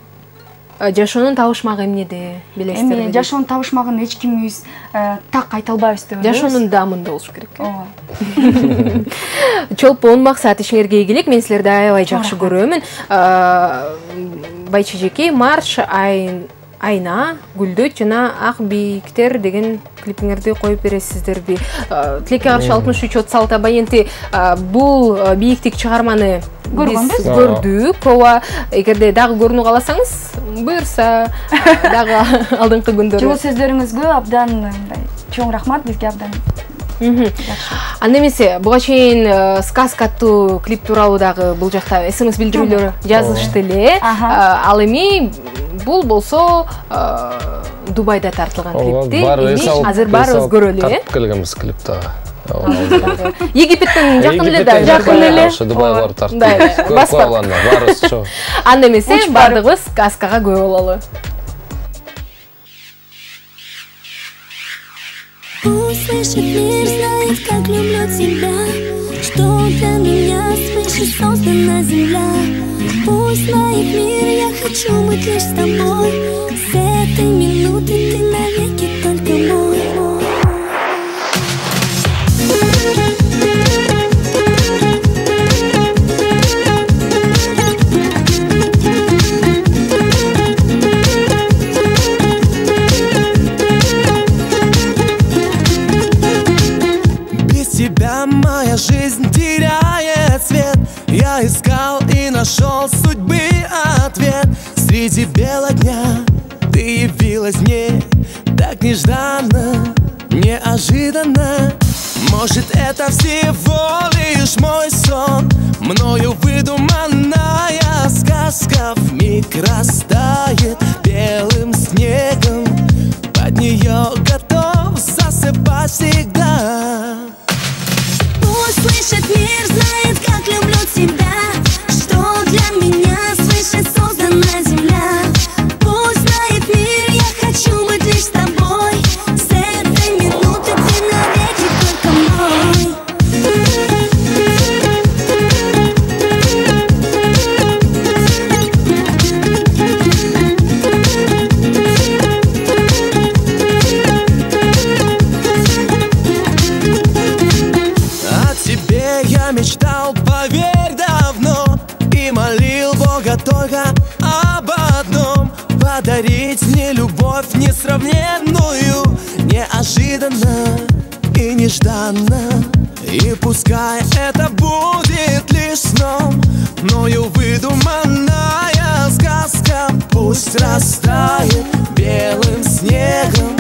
S1: Жашоонун табышмагы эмнеде билесиздерби?
S3: Эми жашоонун табышмагын эч кимибиз так айта албайбыз деп ойлойбуз.
S1: Жашоонун даамында болуш керек. Чолпон Максат, ишиңерге ийгилик, мен силерди аябай жакшы көрөмүн. Байчежеке, Марш, Айна, Гүлдөт жана Ак бийиктер деген клипиңерди коюп бересиздерби? Тилекке каршы 63-36 абоненти бул бийиктик чыгарманы биз көрдүк. Ооба, эгерде дагы көрүүнү кааласаңыз, буюрса дагы алдыңкы күндөрү.
S3: Жол сөздөрүңүзгө абдан чоң рахмат бизге абдан.
S1: Анда эмесе буга чейин сказка аттуу клип тууралуу дагы бул жакта СМС билдирүүлөр жазышты эле. Ал эми бул болсо Дубайда тартылган клипти. Азыр баарыбыз көрөлү,
S2: Тартып келгенбиз клипти.
S1: Египеттен жакын эле да, жакын эле.
S2: Дубайга барып тарттык. Баарыбыз чо.
S1: Анда эмесе бардыгыбыз сказкага күбө бололу.
S7: Пусть слышит мир, знает, как люблю тебя, что для меня свыше создана земля. Пусть знает мир, я хочу быть лишь с тобой. С этой минуты ты навеки только мой.
S4: Моя жизнь теряет цвет. Я искал и нашел судьбы ответ. Среди бела дня ты явилась мне так нежданно, неожиданно. Может, это всего лишь мой сон, мною выдуманная сказка вмиг растает белым снегом. Под нее готов засыпать всегда.
S7: Пусть слышит мир, знает, как люблю тебя, что для меня свыше создана земля. Пусть знает мир, я хочу быть лишь с тобой. С этой минуты ты навеки только мой.
S4: Я мечтал, поверь, давно, и молил Бога только об одном: подарить мне любовь несравненную, неожиданно и нежданно. И пускай это будет лишь сном, мною выдуманная сказка пусть растает белым снегом.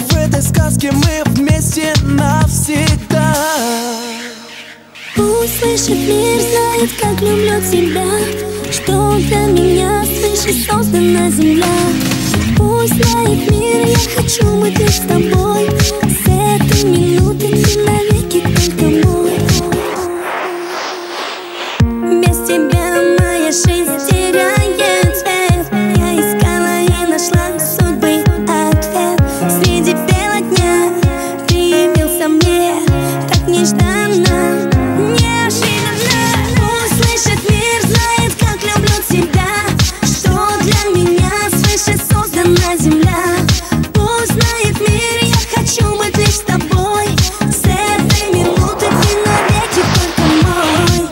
S4: В этой сказке мы вместе навсегда.
S7: Пусть слышит мир, знает, как люблю тебя, что для меня свыше создана земля. Пусть знает мир, я хочу быть лишь с тобой. С этой минуты ты навеки только мой. Без тебя моя жизнь теряет цвет. Я искала и нашла судьбы ответ. Среди бела дня ты явился мне так нежданно, неожиданно. Пусть слышит мир, знает, как люблю тебя, что для меня свыше создана земля. Пусть знает мир, я хочу быть лишь с тобой. С этой минуты ты навеки только мой.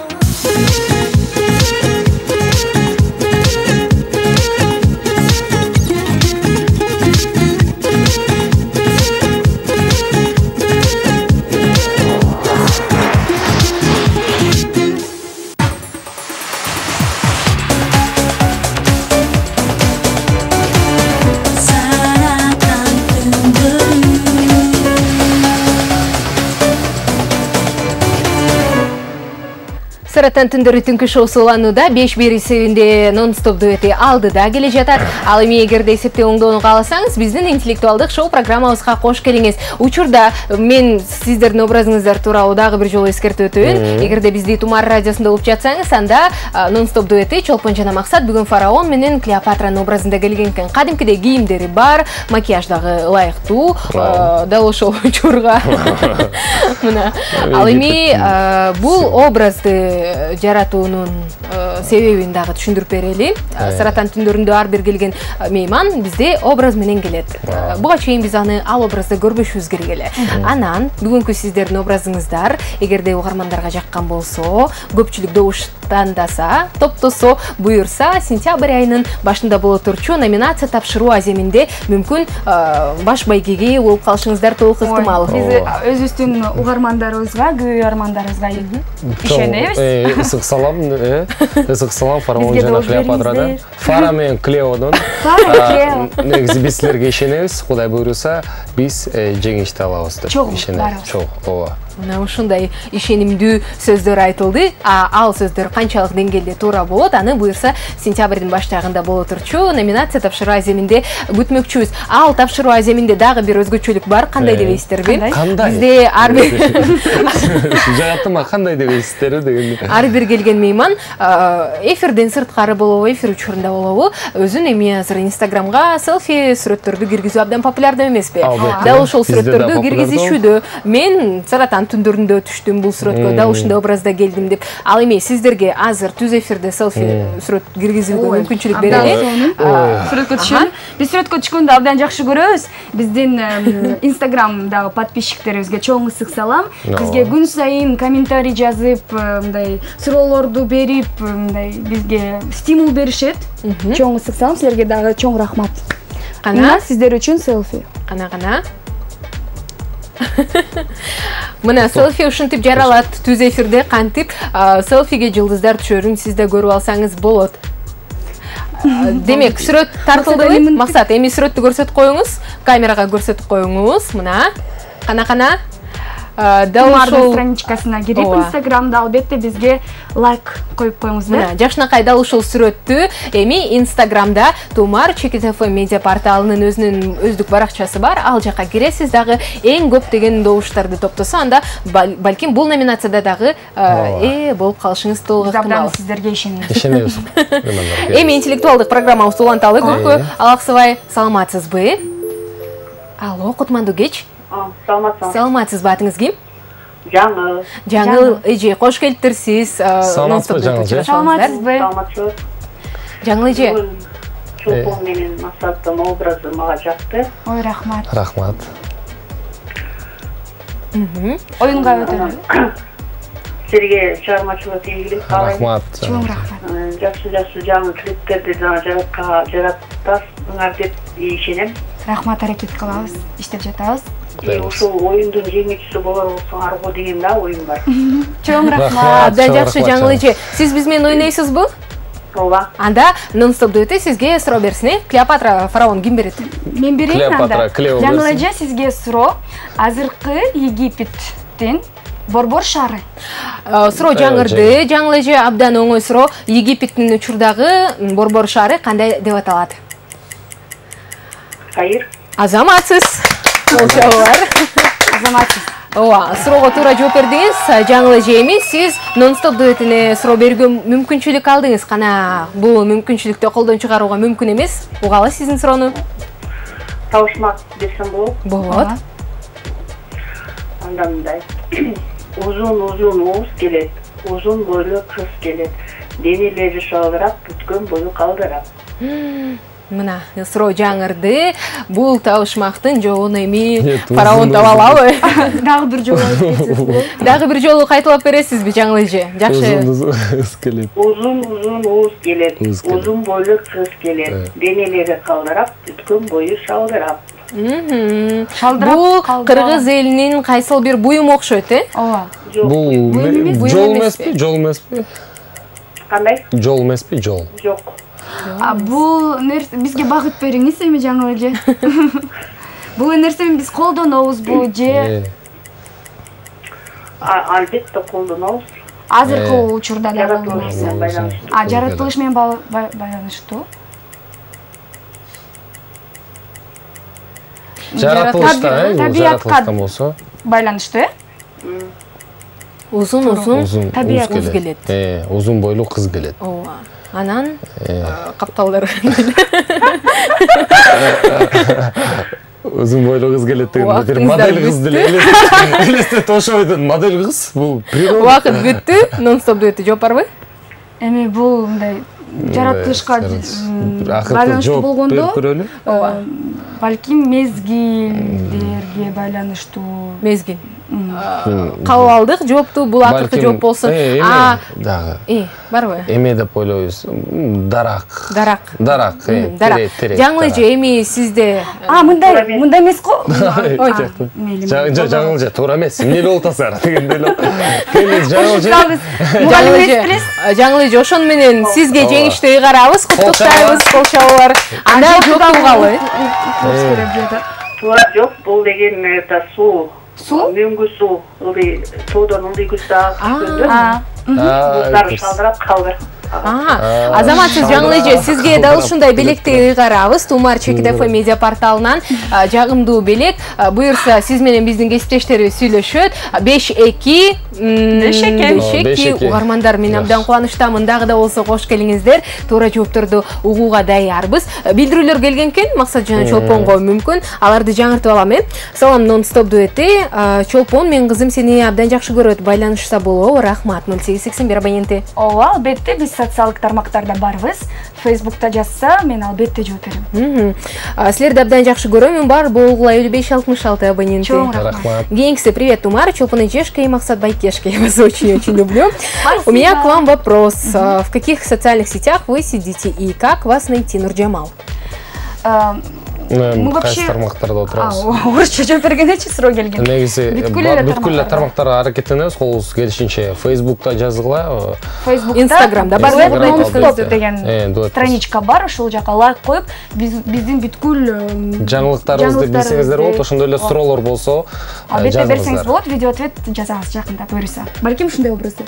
S1: Саратан түндөрү түнкү шоусу уланууда 5-1 эсебинде нон-стоп дуэти алдыда келе жатат. Ал эми эгерде эсепте оңдоону кааласаңыз, биздин интеллектуалдык шоу программабызга кош келиңиз. Учурда мен сиздердин образыңыздар тууралуу дагы бир жолу эскертип өтөйүн. Эгерде бизди Тумар радиосунда угуп жатсаңыз, анда нон-стоп дуэти Чолпон жана Максат бүгүн Фараон менен Клеопатранын образында келген экен. Кадимкидей кийимдери бар, макияж дагы ылайыктуу. Дал ошол учурга. Мына ал эми бул образды жаратуунун себебин дагы түшүндүрүп берели. Саратан түндөрүндө ар бир келген мейман бизде образ менен келет. Буга чейин биз аны ал образда көрбөшүбүз керек эле. Анан бүгүнкү сиздердин образыңыздар эгерде угармандарга жаккан болсо, көпчүлүк добуш тандаса, топтосо, буюрса, сентябрь айынын башында боло турчу номинация тапшыруу аземинде мүмкүн баш байгеге болуп калышыңыздар толук ыктымал.
S3: Биз өзүбүздүн угармандарыбызга, күйөө армандарыбызга ишенебиз.
S2: Ысык салам. ысык салам фараон жана Клеопатрадан. Фара менен Клеодон. Негизи биз силерге ишенебиз. Кудай буйруса, биз жеңишти алабыз деп ишенебиз. Чоң, ооба.
S1: Мына ушундай ишенимдүү сөздөр айтылды. Ал сөздөр канчалык деңгээлде туура болот, аны буйрса сентябрдын баштагында боло турчу. Номинация тапшыруу аземинде күтмөкчүбүз. Ал тапшыруу аземинде дагы бир өзгөчөлүк бар. Кандай дебейсиздерби? Бизде ар бир
S2: жагаттыма кандай дебейсиздер дегенде.
S1: Ар бир келген мейман эфирден сырткары болобу, эфир учурунда болобу, өзүн эми азыр Инстаграмга селфи сүрөттөрдү киргизүү абдан популярдуу эмеспи? Дал ошол сүрөттөрдү киргизишүүдө мен Саратан түндөрүндө түштүм бул сүрөткө, дал ушундай образда келдим деп. Ал эми сиздерге азыр түз эфирде селфи сүрөт киргизүүгө мүмкүнчүлүк берели.
S3: Сүрөткө түшөн. Биз сүрөткө түшкөндө абдан жакшы көрөбүз. Биздин Инстаграмдагы подписчиктерибизге чоң ысык салам. Бизге күн сайын комментарий жазып, мындай суроолорду берип, мындай бизге стимул беришет. Чоң ысык салам, силерге дагы чоң рахмат.
S1: Кана
S3: сиздер үчүн селфи.
S1: Кана. Мына селфи ушинтип жаралат түз эфирде, кантип селфиге жылдыздар түшөрүн сиз да көрүп алсаңыз болот. Демек, сүрөт тартылдыбы? Максат, эми сүрөттү көрсөтүп коюңуз, камерага көрсөтүп коюңуз. Мына, кана.
S3: Тумардын страничкасына кирип, Инстаграмда албетте бизге лайк коюп коюңуз.
S1: Мына, жакшынакай дал ушул сүрөттү эми Инстаграмда Тумар ЧКТФ медиа порталынын өзүнүн өздүк баракчасы бар. Ал жака киресиз, дагы эң көп деген добуштарды топтосо, анда балким бул номинацияда дагы болуп калышыңыз толук ыктымал.
S3: Сиздерге
S2: ишенебиз.
S1: Эми интеллектуалдык программабызды уланталы. Көпкө алаксыбай, саламатсызбы? Алло, Кутмандуу кеч. Саламатсызбы, атыңыз ким? Жаңыл эже, кош келиптирсиз.
S2: Саламатсызбы, Жаңыл эже?
S3: Саламатсызбы?
S1: Жаңыл эже.
S5: Чолпон менен Максаттын образы мага жакты.
S3: Ой, рахмат.
S2: Рахмат.
S3: Оюнга өтөлү.
S5: Силерге чыгармачылык ийгилик каалайм.
S2: Рахмат.
S3: Чоң рахмат.
S5: Жакшы жаңы клиптерди жаратканыңар деп ишенем.
S3: Рахмат, аракет кылабыз, иштеп жатабыз.
S5: Ушул оюндун жеңүүчүсү болор болсоңарбы деген да оюм бар.
S3: Чоң рахмат.
S1: Абдан жакшы, Жаңыл эже. Сиз биз менен ойнойсузбу?
S5: Ооба.
S1: Анда нон-стоп дуэти сизге суроо берсин. Клеопатра, фараон ким берет?
S3: Мен берейин анда.
S2: Клеопатра, Клео берсин.
S3: Жаңыл эже, сизге суроо. Азыркы Египеттин Борбор шаары.
S1: Суроо жаңырды. Жаңыл эже, абдан оңой суроо. Египеттин учурдагы Борбор шаары кандай деп аталат?
S5: Кайыр.
S1: Азаматсыз. Болчобар.
S3: Азаматсыз.
S1: Ооба, суроого туура жооп бердиңиз. Жаңыл эже, эми сиз нон-стоп дуэтине суроо берүүгө мүмкүнчүлүк алдыңыз. Кана бул мүмкүнчүлүктү колдон чыгарууга мүмкүн эмес. Угалы сиздин суроону?
S5: Табышмак берсем болот.
S1: Болот.
S5: Анда мындай. Узун ууз келет. Узун бойлуу кыз келет. Денелери шалдырап, бүткөн бою калдырап.
S1: Мына, суроо жаңырды. Бул табышмактын жообун эми фараон таба алабы?
S3: Дагы бир жолу айтып кетсеңиз.
S1: Дагы бир жолу кайталап бересизби, Жаңыл эже? Жакшы.
S5: Узун ууз келет. Узун бойлуу кыз келет. Денелери калдырап, бүткөн бою шалдырап.
S1: Бул кыргыз элинин кайсыл бир буюм окшойт,
S3: Ооба.
S2: Бул жол эмеспи?
S5: Кандай?
S2: Жол эмеспи, жол.
S5: Жок.
S3: Бул бизге багыт бериңиз эми, Жаңыл эже. Бул нерсени биз колдонобузбу же?
S5: Албетте колдонобуз.
S3: Азыркы учурда да
S5: жаратылыш менен байланыштуу.
S3: Жаратылыш менен байланыштуу.
S2: Жаратылыштан болсо
S3: байланыштуу,
S1: Узун кыз келет.
S2: Узун бойлуу кыз келет.
S1: Ооба. Анан капталдар.
S2: Узун бойлуу кыз келет деген бир модель кыз деле элестетип ошойдун модель кыз. Бул природа.
S1: Убакыт бүттү. Нон-стоп дуэти жооп барбы?
S3: Эми бул мындай жаратылышка байланыштуу болгондо, балким мезгилдерге байланыштуу.
S1: Мезгил. кабыл алдык. Жоопту бул акыркы жооп болсун.
S2: Дагы.
S1: Барбы?
S2: Эме деп ойлойбуз. Дарак.
S1: Жаңыл эже, эми сизде
S3: мындай эмес го.
S2: Жаңыл эже, туура эмес. Эмне болуп атасыңар дегенде эле. Келиңиз
S1: Жаңыл эже, ошону менен сизге жеңиштүү ыйгарабыз, куттуктайбыз, кол чабуулар. Анда жоопту кабыл.
S5: Туура жок, бул деген суу. Мөңгү суу, тоодон ылдый күздө түшкөндө. Буздары шалдырап калды.
S1: Азамат, сиз Жаңыл эже, сизге дал ушундай белекти ыйгарабыз. Тумар Чекит ФМ медиа порталынан жагымдуу белек. Буюрса, сиз менен биздин кесиптештерибиз сүйлөшөт. 5-2 угармандар, мен абдан кубанычтамын. Дагы да болсо кош келиңиздер. Туура жоопторду угууга даярбыз. Билдирүүлөр келген экен, Максат жана Чолпонго мүмкүн. Аларды жаңыртып алам. Салам нон-стоп дуэти. Чолпон, мен кызым сени абдан жакшы көрөт. Байланышса болобу? Рахмат. 0881 абоненти.
S3: Ооба, албетте биз социалдык тармактарда барбыз. Фейсбукта жазса, мен албетте жооп берем.
S1: Силерди абдан жакшы көрөм. Бар болгула 5566 абоненти.
S2: Рахмат.
S1: Кийинкиси привет, Тумар, Чолпон эжешка и Максат Байкешка. Я вас очень-очень люблю. У меня к вам вопрос. В каких социальных сетях вы сидите и как вас найти, Нурджамал?
S3: Мы вообще
S2: тармактарда отурабыз.
S3: Орусча жооп бергенечи суроо келген.
S2: Негизи бүткүл тармактарга аракеттенебиз, колубуз келишинче. Фейсбукта жазгыла,
S1: Инстаграмда бар
S3: деген страничка бар, ошол жака лайк коюп, биздин бүткүл
S2: жаңылыктарыбызды билсеңиздер болот, ошондой эле суроолор болсо
S3: албетте берсеңиз болот, видео ответ жазабыз жакында буюрса. Балким ушундай образды.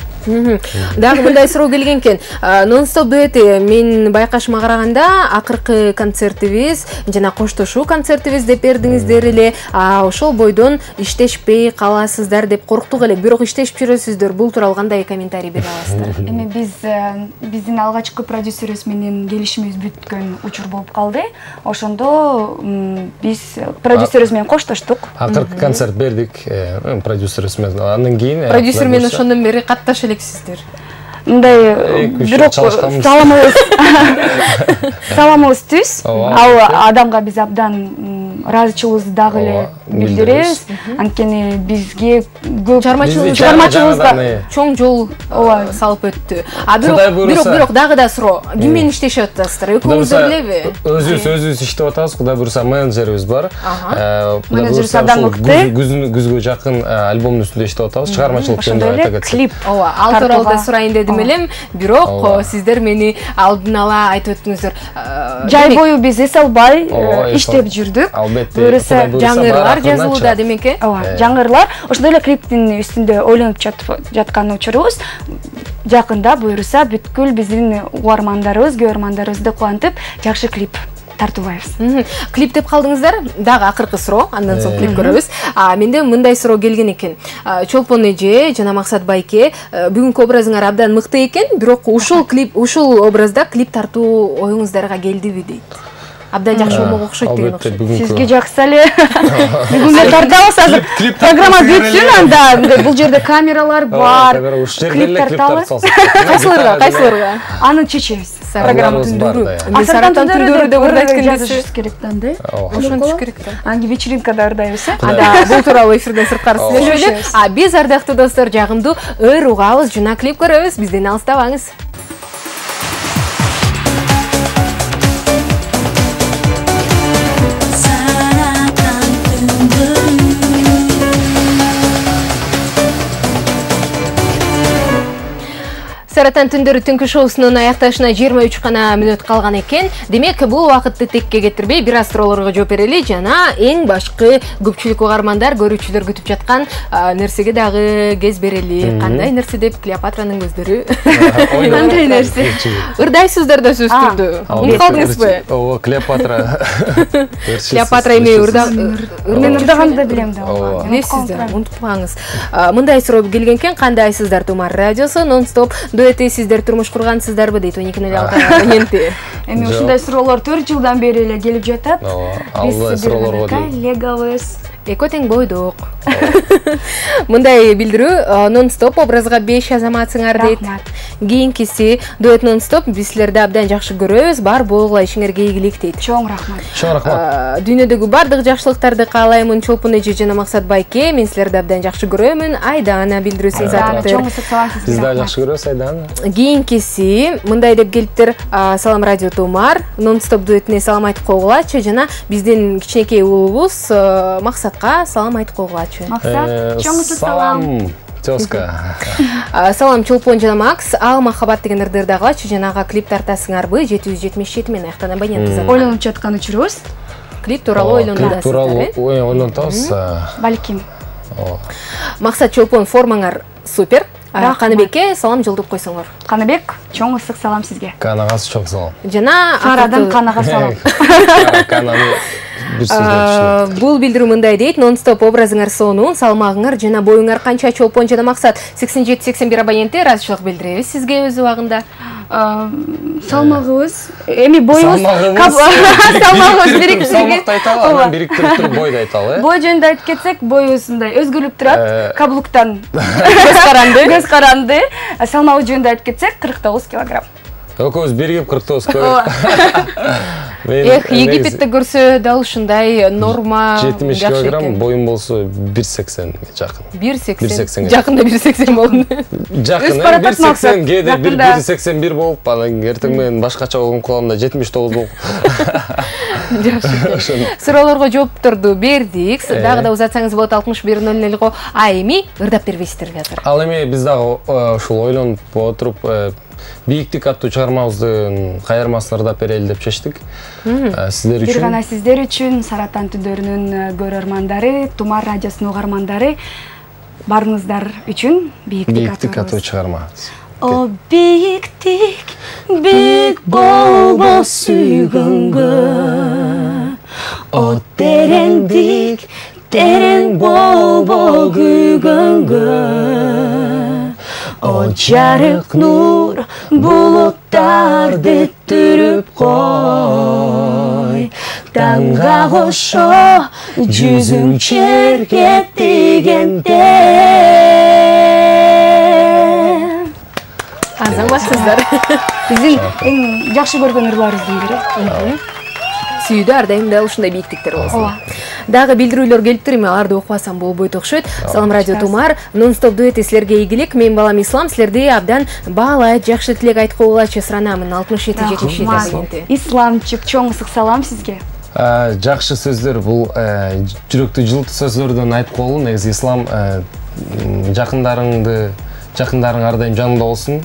S1: Дагы мындай суроо келген экен. Нон-стоп дуэти, мен байкашыма караганда акыркы концертибиз жана коштошуу концертибиз деп бердиңиздер эле. Ошол бойдон иштешпей каласыздар деп корктук элек. Бирок иштешип жүрөсүздөр. Бул тууралуу кандай комментарий бере аласыздар?
S3: Эми биздин алгачкы продюсерибиз менен келишимибиз бүткөн учур болуп калды. Ошондо биз продюсерибиз менен коштоштук.
S2: Акыркы концерт бердик, продюсерибиз менен. Андан кийин
S1: продюсер менен ошондон бери катташа элексиздер.
S3: Мындай бирок саламыбыз түз. Ал адамга биз абдан ыраазычылыгыбызды дагы эле билдиребиз. Анткени бизге көп чыгармачылыгыбызга
S1: чоң жол салып өттү. Бирок дагы да суроо, ким менен иштешип атасыздар? Экөөңүздөр элеби?
S2: Өзүбүз иштеп атабыз. Кудай буюрса менеджерибиз бар.
S3: Менеджерибиз абдан мыкты.
S2: Күзгө жакын альбомдун үстүндө иштеп атабыз. Чыгармачылык жөнүндө айта кетсек.
S1: Клип. Ал тууралуу да сурайын дедим элем. Бирок сиздер мени алдын ала айтып өттүңүздөр.
S3: Жай бою биз эс албай иштеп жүрдүк.
S1: Буюрса жаңырлар жазылууда демекчи.
S3: Ооба, жаңырлар. Ошондой эле клиптин үстүндө ойлонуп жаткан учурубуз. Жакында буюрса бүткүл биздин угармандарыбызды кубантып, жакшы клип тартуулайбыз.
S1: Клип деп калдыңыздар, дагы акыркы суроо, андан соң клип көрөбүз. Менде мындай суроо келген экен. Чолпон эже жана Максат Байке, бүгүнкү образыңар абдан мыкты экен, бирок ушул образда клип тартуу оюңуздарга келдиби дейт. Абдан жакшы болмок окшойт деген окшойт.
S3: Сизге жакса эле бүгүн тартабыз азыр. Программа бүтсүн, анда бул жерде камералар бар. Клип тартабыз.
S1: Кайсыларга?
S3: Аны чечебиз.
S1: Программа түндөрү. Саратан түндөрү деп
S3: жазышыбыз керек да, анда.
S1: Ошентиш керек да.
S3: Анги вечеринкада ырдайбыз.
S1: Анда бул тууралуу эфирден сырткары сүйлөшөлү. Биз ардактуу достор жагымдуу ыр угабыз, жана клип көрөбүз. Бизден алыстабаңыз. Саратан түндөрү түнкү шоусунун аякташына 23 гана мүнөт калган экен. Демек, бул убакытты текке кетирбей, бир аз суроолорго жооп берели жана эң башкы көпчүлүк угармандар, көрүүчүлөр күтүп жаткан нерсеге дагы кез берели. Кандай нерсе деп Клеопатранын көздөрү. Кандай нерсе? Ырдайсыздар да сөз түрдө. Унутуп калдыңызбы?
S2: Ооба, Клеопатра.
S1: Клеопатра эми
S3: мен ырдаганды да билем да.
S1: Билесиздер, унутпаңыз. Мындай суроо келген экен, кандайсыздар Тумар радиосу, нон-стоп сиздер турмуш кургансыздарбы дейт 1206 абоненти.
S3: Эми ушундай суроолор 4 жылдан бери эле келип жатат.
S2: Биз
S3: коллегабыз.
S1: Эко тең бойдук. Мындай билдирүү нон-стоп образга 5 азаматсыңар дейт. Кийинкиси дуэт нон-стоп биз силерди абдан жакшы көрөбүз. Бар болгула ишиңерге ийгилик дейт.
S3: Чоң рахмат.
S2: Чоң рахмат.
S1: Дүйнөдөгү бардык жакшылыктарды каалаймын. Чолпон эже жана Максат байке. Мен силерди абдан жакшы көрөмүн. Айдана билдирүүсүн заттыр.
S3: Чоң салам сизге.
S2: Биз да жакшы көрөбүз Айдана.
S1: Кийинкиси мындай деп келиптир. Салам радио Тумар. Нон-стоп дуэтине салам айтып койгулачы жана биздин кичинекей уулубуз Максатка салам айтып койгулачы.
S3: Максат, чоң салам.
S2: Тёска.
S1: Салам Чолпон жана Макс. Ал махаббат деген ырдырда кылачы жанага клип тартасыңарбы 777 менен аяктан абонент кызат.
S3: Ойлонуп жаткан учурубуз.
S1: Клип тууралуу ойлонуп
S2: Тууралуу ойлонуп атабыз.
S3: Балким.
S1: Максат, Чолпон, формаңар супер. Каныбекке салам жолдоп койсоңор.
S3: Каныбек, чоң ысык салам сизге.
S2: Канагасы чоң салам.
S1: Жана
S3: Сарадан канага салам.
S2: Кананы
S1: бул билдирүү мындай дейт. Нон-стоп образыңар сонун, салмагыңар жана боюңар канча? Чолпон жана Максат 87-81 абоненти ыраазычылык билдиребиз сизге өз убагында.
S3: Салмагыбыз, эми боюбуз, салмагыбыз бириктирип.
S2: Салмакты айталы, анан бириктирип туруп бойду айталы.
S3: Бой жөнүндө айтып кетсек, боюбуз мындай өзгөрүп турат. Каблуктан
S1: Көз каранды.
S3: Салмагыбыз жөнүндө айтып кетсек, 49 килограмм.
S2: Экөөбүз биригип 49 килограмм.
S1: Египетте көрсө дал ушундай норма
S2: 70 килограмм, боюм болсо 180 жакын.
S1: 180. Жакында 180 болду.
S2: Жакын 180, кээде 181 болуп, анан эртең менен башкача болгон кулагымда 79 болуп.
S1: Жакшы. Суроолорго жоопторду бердик. Дагы да узатсаңыз болот 6100го. А эми ырдап бербейсиздерби азыр?
S2: Ал эми биз дагы ушул ойлонуп отуруп Бийиктик аттуу чыгармабыздын кайырмасын ырдап берели деп чечтик. Сиздер үчүн.
S3: Бир гана сиздер үчүн, Саратан түндөрүнүн көрөрмандары, Тумар радиосунун угармандары, баарыңыздар үчүн Бийиктик
S2: аттуу чыгарма.
S7: О бийиктик, бийик болбо сүйгөнгө. О тереңдик, терең болбо күйгөнгө. О жарык нур булуттарды түрүп кой. Таңга кошо жүзүң жерге тигенде.
S1: Азаматсыздар.
S3: Биздин эң жакшы көргөн ырларыбыздын бири.
S1: Сүйдө ар дайым да ушундай бийиктиктер болсун. Дагы билдирүүлөр келиптир, эми аларды окубасам болбойт окшойт. Салам радио Тумар, нон-стоп дуэти силерге ийгилик. Мен балам Ислам, силерди абдан баалайт, жакшы тилек айтып койгулачы суранамын. 67-77 абоненти.
S3: Исламчык, чоң ысык салам сизге.
S2: Жакшы сөздөр, бул жүрөктү жылыт сөздөрдөн айтып койгул. Негизи Ислам жакындарың ар дайым жаныңда болсун.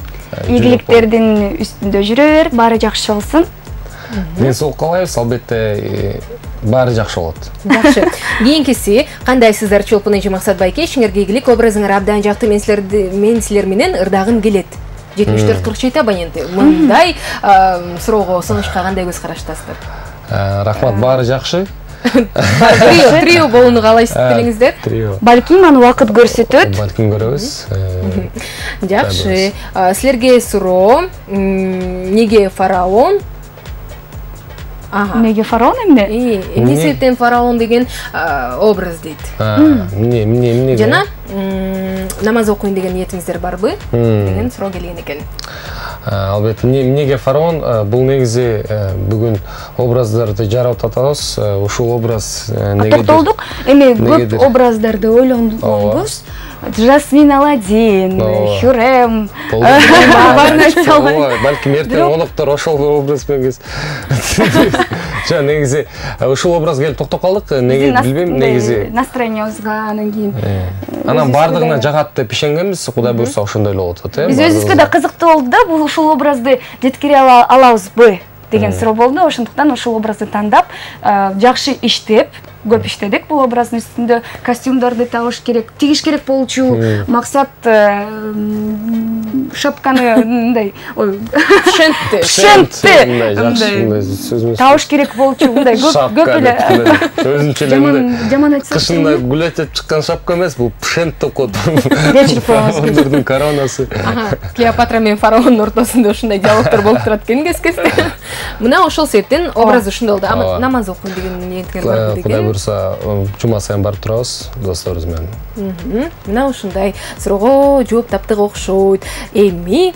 S3: Ийгиликтердин үстүндө жүрө бер, баары жакшы болсун.
S2: Мен сол калайбыз, албетте баары жакшы болот.
S1: Жакшы. Кийинкиси, кандайсыздар Чолпон эже Максат байке, ишиңерге ийгилик, образыңар абдан жакты, мен силер менен ырдагым келет. 74-47 абоненти. Мындай суроого, сунушка кандай көз караштасыздар?
S2: Рахмат, баары жакшы.
S1: Трио болууну каалайсыз делиңиздер?
S3: Балким аны убакыт көрсөтөт.
S2: Балким көрөбүз.
S1: Жакшы. Силерге суроо, неге фараон?
S3: Неге фараон эмне?
S1: Эмне себептен фараон деген образ дейт.
S2: Эмне?
S1: Жана намаз окуйн деген ниетиңиздер барбы? Деген суроо келген экен.
S2: Албетте, эмнеге фараон? Бул негизи бүгүн образдарды жарап атабыз. Ушул образ неге
S3: токтолдук. Эми көп образдарды ойлондубуз. Жасмин Аладдин, Хюрем,
S2: балким эртең оноктор ошол образ менен жана негизи ушул образ келип токтоп калдык. Неге билбейм, негизи
S3: настроениябызга анан кийин
S2: анан бардыгына жагат деп ишенгенбиз. Кудай буйрса ошондой эле болот атат.
S3: Биз өзүбүзгө да кызыктуу болду да, бул ушул образды жеткире алабызбы деген суроо болду. Ошондуктан ушул образды тандап, жакшы иштеп, көп иштедик бул образдын үстүндө. Костюмдарды табыш керек, тигиш керек болчу. Максат шапканы мындай, пшентти табыш керек болчу. Мындай көп эле.
S2: Өзүнчө
S3: жаман айтсам,
S2: кышында гүлөтүп чыккан шапка эмес, бул пшент деп коет.
S3: Кечирип коебуз.
S2: Коронасы.
S1: Клеопатра менен фараондун ортосунда ушундай диалогтор болуп турат экен кез-кезде. Мына ошол себептен образ ушундай болду. Ама намаз окуйм деген ниеткер бар деген.
S2: Кудай буйрса, жума сайын барып турабыз досторубуз менен.
S1: Мына ушундай суроого жооп таптык окшойт. Эми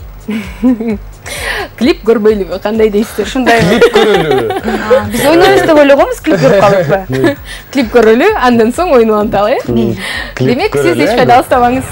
S1: клип көрбөйлүбү? Кандай дейсиздер?
S3: Ушундай.
S2: Клип көрөлүбү?
S3: Биз ойнойбуз деп ойлогонбуз, клип көрүп калдыкпы?
S1: Клип көрөлү, андан соң ойнуп анталы, э? Демек, сиз эч кайда алыстабаңыз.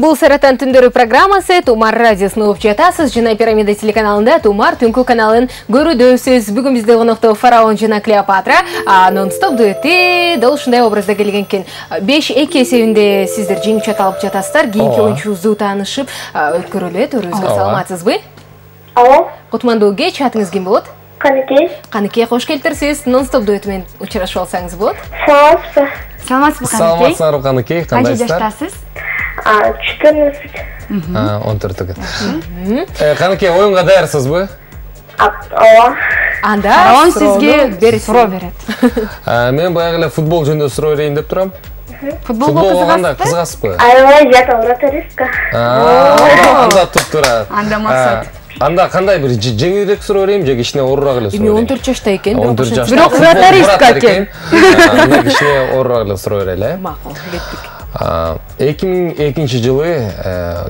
S1: Бұл Саратан түндөрү программасы Тумар радиосын угуп жатасыз. Жана Пирамида телеканалында Тумар түнкү каналын көрүүдөсүз. Бүгүн бизде конокто Фараон жана Клеопатра нон-стоп дуэти дал ушундай образда келген экен. 5-2 эсебинде сиздер жеңип алып жатасыздар. Кийинки оюнчубузду таанышып өткөрөлү. Төрүңүзгө саламатсызбы?
S6: Алло.
S1: Кутмандуу кеч, атыңыз ким болот?
S6: Каныкей.
S1: Каныкей, кош келиптирсиз. Нон-стоп дуэти менен учурашып алсаңыз болот.
S6: Саламатсызбы?
S3: Саламатсызбы, Каныкей?
S2: Саламатсызбы, Каныкей.
S3: Канча жаштасыз?
S6: 14.
S2: 14 Каныкей, оюнга даярсызбы?
S6: Ооба.
S1: Анда
S3: Караван сизге суроо берет.
S2: Мен баягы эле футбол жөнүндө суроо берейин деп турам.
S3: Футболго
S2: кызыгасызбы?
S6: Аябай жата вратариска.
S2: Анда туп турат.
S3: Анда максат.
S2: Анда кандай бир жеңилирээк суроо берейинби же кичине оорураак эле суроо берейинби?
S1: 14 жашта экен.
S2: 14 жашта.
S3: Бирок вратаристка экен.
S2: Анда кичине оорураак эле суроо берели.
S1: Макул, кеттик.
S2: 2002-жылы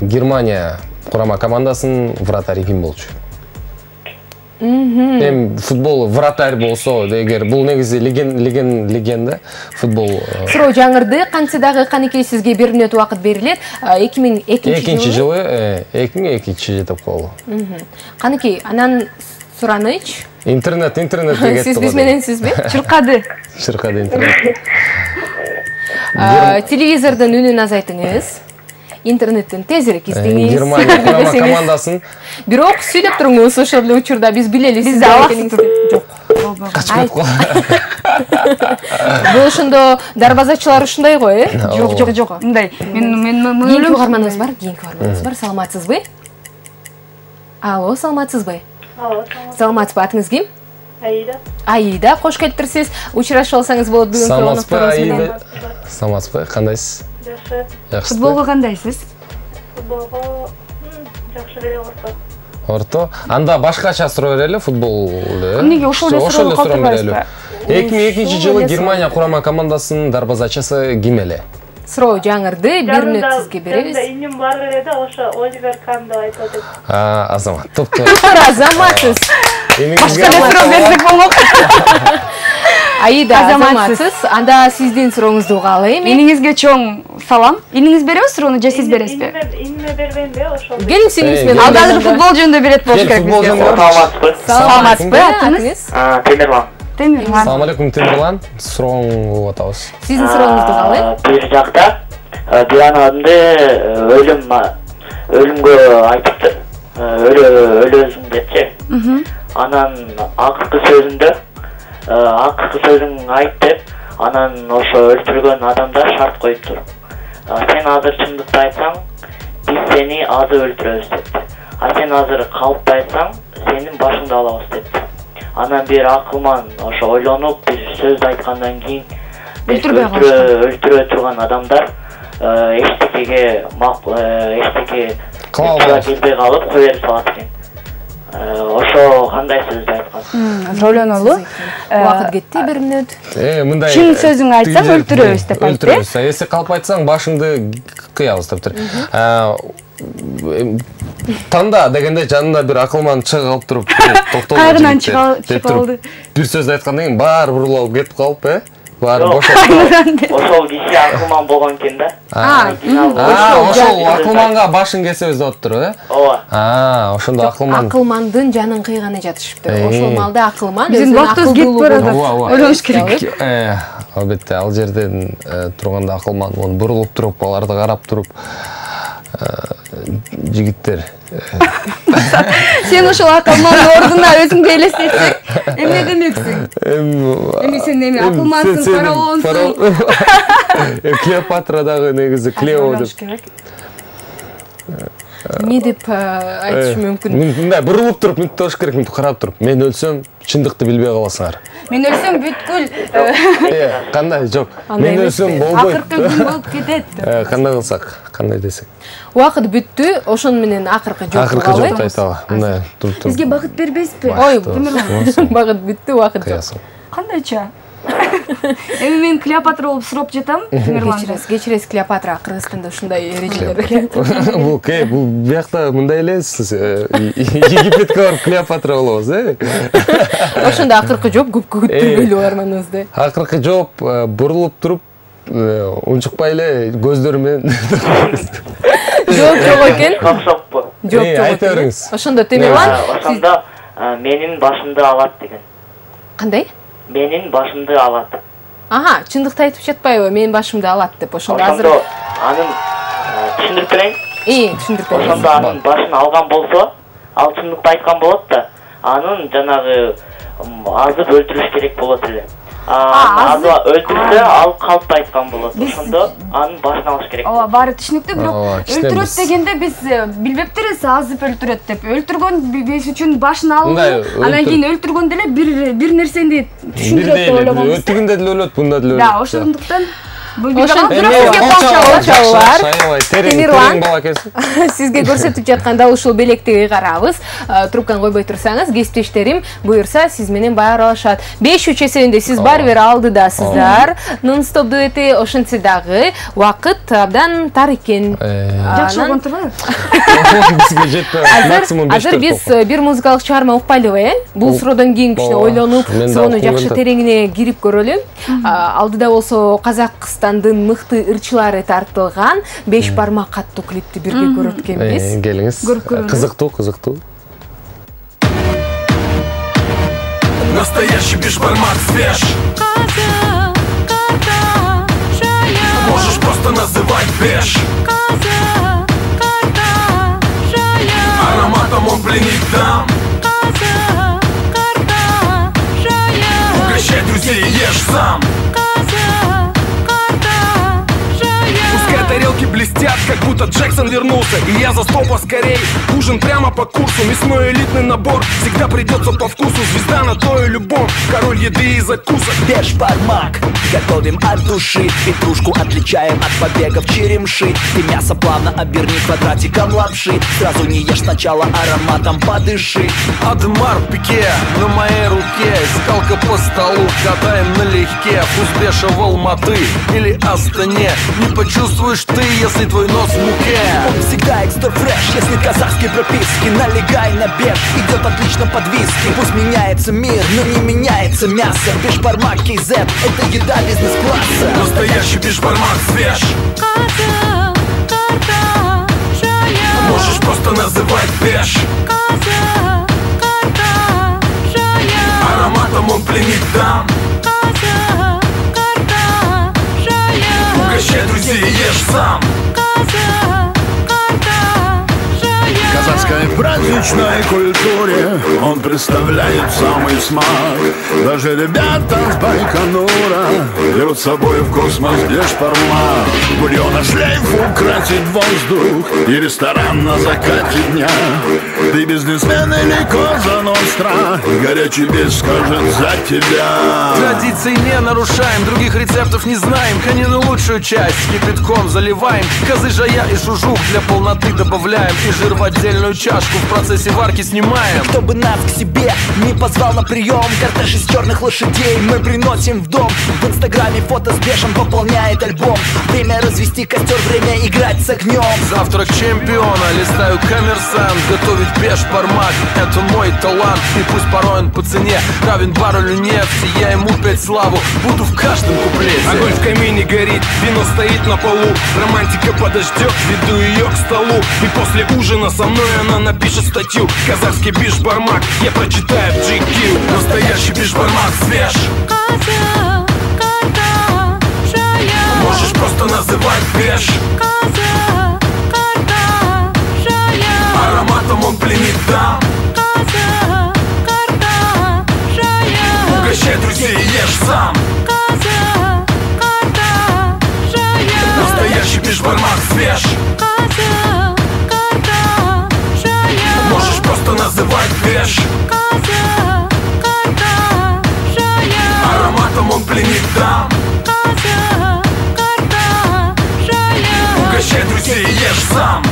S2: Германия курама командасынын вратари ким болчу? Эми футбол вратарь болсо, эгер бул негизи легенда футбол.
S1: Суроо жаңырды, кантсе дагы канекей сизге 1 мүнөт убакыт берилет.
S2: 2002-жылы 2002 деп коелу.
S1: Канекей, анан сураныч.
S2: Интернет деп кетти.
S1: Сиз биз менен сизби?
S3: Чыркады
S2: интернет.
S1: Телевизордун үнүн азайтыңыз. Интернеттен тезирээк издеңиз.
S2: Германия курама командасын.
S1: Бирок сүйлөп туруңуз ошол эле учурда биз билели сиз экениңизди. Жок.
S2: Качып кетип
S1: Бул ошондо дарбазачылар ушундай го,
S3: жок мындай мен
S1: кийинки угарманыбыз бар, саламатсызбы? Алло, саламатсызбы? Саламатсызбы, атыңыз ким? Аида, кош келиптирсиз. Учурашып алсаңыз болот бүгүнкү
S2: конокторубуз менен. Саламатсызбы, кандайсыз? Жакшы.
S3: Футболго кандайсыз?
S5: Футболго жакшы эле
S2: орто. Анда башкача суроо берели футболду.
S3: Эмнеге ошол эле суроо калтырбайсызбы?
S2: 2002-жылы Германия курама командасынын дарбазачысы ким эле?
S1: Суроо жаңырды, 1 мүнөт сизге беребиз.
S5: Иним бар эле да, ошо Оливер Кан деп айтып атат.
S2: Азамат, топтор.
S1: Азаматсыз.
S3: Башка эле суроо берсек болмок.
S1: Аида, азаматсыз. Анда сиздин сурооңузду угалы эми.
S3: Иниңизге чоң салам. Иниңиз береби суроону же сиз бересизби?
S5: Иниме бербейинби ошол.
S1: Келип сиңиз менен.
S3: Ал дагы футбол жөнүндө берет болуш керек бизге. Саламатсызбы? Атыңыз?
S5: Темирлан.
S3: Темирлан.
S2: Assalamu alaikum Темирлан. Сурооңду угуп атабыз.
S1: Сиздин сурооңузду угалы.
S8: Бир жакта бир адамды өлүмгө айтыптыр. Өлөсүң депчи. Анан акыркы сөзүң айт деп, анан ошо өлтүргөн адамдар шарт коюптур. Сен азыр чындыкты айтсаң, биз сени азыр өлтүрөбүз депти. Сен азыр калпты айтсаң, сенин башыңды алабыз депти. Анан бир акылман ошо ойлонуп бир сөздү айткандан кийин өлтүрө турган адамдар эчтекеге келбей калып кое берип салат экен. Ошо кандай сөздү айткан?
S3: Ойлонолу.
S1: Убакыт кетти, 1 мүнөт.
S2: Мындай
S3: Чын сөзүң айтсаң өлтүрөбүз деп айтты.
S2: Өлтүрөбүз. Эсе калп айтсаң башыңды кыябыз дептир. Танда дегенде жанында бир акылман чыгып калып туруп, токтолду.
S3: Кайрынан чыгып алды.
S2: Бир сөз айткандан кийин баары бурулуп кетип калып, баары бошоп.
S8: Ошол киши акылман болгон экен да.
S2: Ошол акылманга башын кесебиз деп атыптыр,
S8: Ооба.
S2: Ошондо акылман.
S1: Акылмандын жанын кыйганы жатышыптыр. Ошол малда акылман
S3: Биздин вактыбыз кетип барат. Ойлонуш керек.
S2: Албетте, ал жерден турганда акылман бурулуп туруп, аларды карап туруп, жигиттер.
S3: Сен ошол акылмандын ордуна өзүңдү элестетсең, эмне демексиң? Эми сен акылмансың, фараонсуң.
S2: Клеопатра дагы негизи Клео деп.
S1: Не деп айтыш мүмкүн?
S2: Мындай бурулуп туруп, мынтип тош керек, мынтип карап туруп. Мен өлсөм, чындыкты билбей каласыңар.
S3: Мен өлсөм бүткүл.
S2: Кандай жок. Мен өлсөм болбойт.
S3: Акыркы күн болуп кетет.
S2: Кандай кылсак, кандай десек.
S1: Убакыт бүттү, ошон менен акыркы жок.
S2: Акыркы жок айталы. Мындай туруп.
S3: Бизге багыт бербейсизби?
S1: Ой, багыт бүттү, убакыт жок.
S3: Кандайча? Эми мен Клеопатра болуп сурап жатам, Темирлан.
S1: Кечиресиз, Клеопатра Кыргызстанда ушундай эрежелер.
S2: Бул биякта мындай эле Египетке барып Клеопатра болобуз,
S1: Ошондо акыркы жооп көпкө күттүрбөйлү барманыбызды.
S2: Акыркы жооп бурулуп туруп, унчукпай эле көздөрү менен
S1: Жооп жок экен.
S8: Окшоппу?
S1: Жооп жок.
S2: Айта бериңиз.
S1: Ошондо Темирлан,
S8: ошондо менин башымды алат деген.
S1: Кандай?
S8: Менин башымды алат.
S1: Чындыкты айтып жатпайбы? Менин башымды алат деп. Ошондо азыр
S8: анын түшүндүрүп берейин.
S1: Түшүндүрүп бериңиз.
S8: Ошондо анын башын алган болсо, ал чындыкты айткан болот да, анын жанагы азып өлтүрүш керек болот эле. азыба өлтүрсө ал калп айткан болот. Ошондо анын башын алыш керек.
S3: Ооба, баары түшүнүктүү, бирок өлтүрөт дегенде биз билбептирбиз, азып өлтүрөт деп. Өлтүргөн биз үчүн башын алып, анан кийин өлтүргөндө эле бир нерсени түшүндүрөт деп ойлогонбуз.
S2: Өлтүргөндө деле өлөт, бунда деле өлөт.
S3: Да, ошондуктан
S1: Темирлан, сизге көрсөтүп жатканда ушул белекти карабыз. Трубканы койбой турсаңыз, кесиптештерим буюрса сиз менен баары алышат. 5-3 эсебинде сиз барбир алдыдасыздар. Нон-стоп дуэти ошентсе дагы убакыт абдан тар экен.
S3: Жакшы болгон турбайбы?
S2: Бизге жетпей, максимум 5
S1: азыр биз бир музыкалык чыгарма укпайлыбы, Бул суроодон кийин кичине ойлонуп, суроону жакшы тереңине кирип көрөлү. Алдыда болсо Казакстандын мыкты ырчылары тартылган 5 бармак аттуу клипти бирге көрөт экенбиз.
S2: Келиңиз. Кызыктуу.
S9: Настоящий бешбармак свеж. Можешь просто называть беш. Ароматом он пленит дам. Угощай друзей и ешь сам. Тарелки блестят, как будто Джексон вернулся. И я за стол поскорей. Ужин прямо по курсу. Мясной элитный набор всегда придется по вкусу. Звезда на то и любовь. Король еды и закусок.
S10: Бешбармак. Готовим от души. Петрушку отличаем от побегов черемши. Ты мясо плавно оберни квадратиком лапши. Сразу не ешь сначала, ароматом подыши.
S9: Адмар пике на моей руке. Скалка по столу, катаем налегке. Узбеша в Алматы или Астане. Не почувствуешь ты, если твой нос в муке.
S10: Он всегда экстра фреш, если казахские прописки. Налегай на беш, идет отлично под виски. Пусть меняется мир, но не меняется мясо. Бешбармак KZ, это еда бизнес-класса.
S9: Настоящий бешбармак свеж. Можешь просто называть беш. Ароматом он пленит дам. Угощай друзей и ешь сам.
S11: Казахской праздничной культуре он представляет самый смак. Даже ребята с Байконура берут с собой в космос бешбармак. Бульона шлейф украсит воздух и ресторан на закате дня. Ты бизнесмен или Коза Ностра, горячий бес скажет за тебя.
S9: Традиций не нарушаем, других рецептов не знаем. Конину лучшую часть кипятком заливаем. Козы жая и шужук для полноты добавляем. И жир в отдельную чашку в процессе варки снимаем.
S10: Кто бы нас к себе не позвал на прием, кортеж из черных лошадей мы приносим в дом. В инстаграме фото с бешем пополняет альбом. Время развести костер, время играть с огнем.
S9: Завтрак чемпиона, листаю коммерсант. Готовить бешбармак, это мой талант. И пусть порой он по цене равен баррелю нефти. Я ему петь славу буду в каждом куплете. Огонь в камине горит, вино стоит на полу. Романтика подождет, веду ее к столу. И после ужина со мной она напишет статью. Казахский бешбармак, я прочитаю в GQ. Настоящий бешбармак свеж. Можешь просто называть беш. Ароматом он пленит дам. Угощай друзей и ешь сам. Настоящий бешбармак свеж. Можешь просто называть беш. Ароматом он пленит дам. Угощай друзей и ешь сам.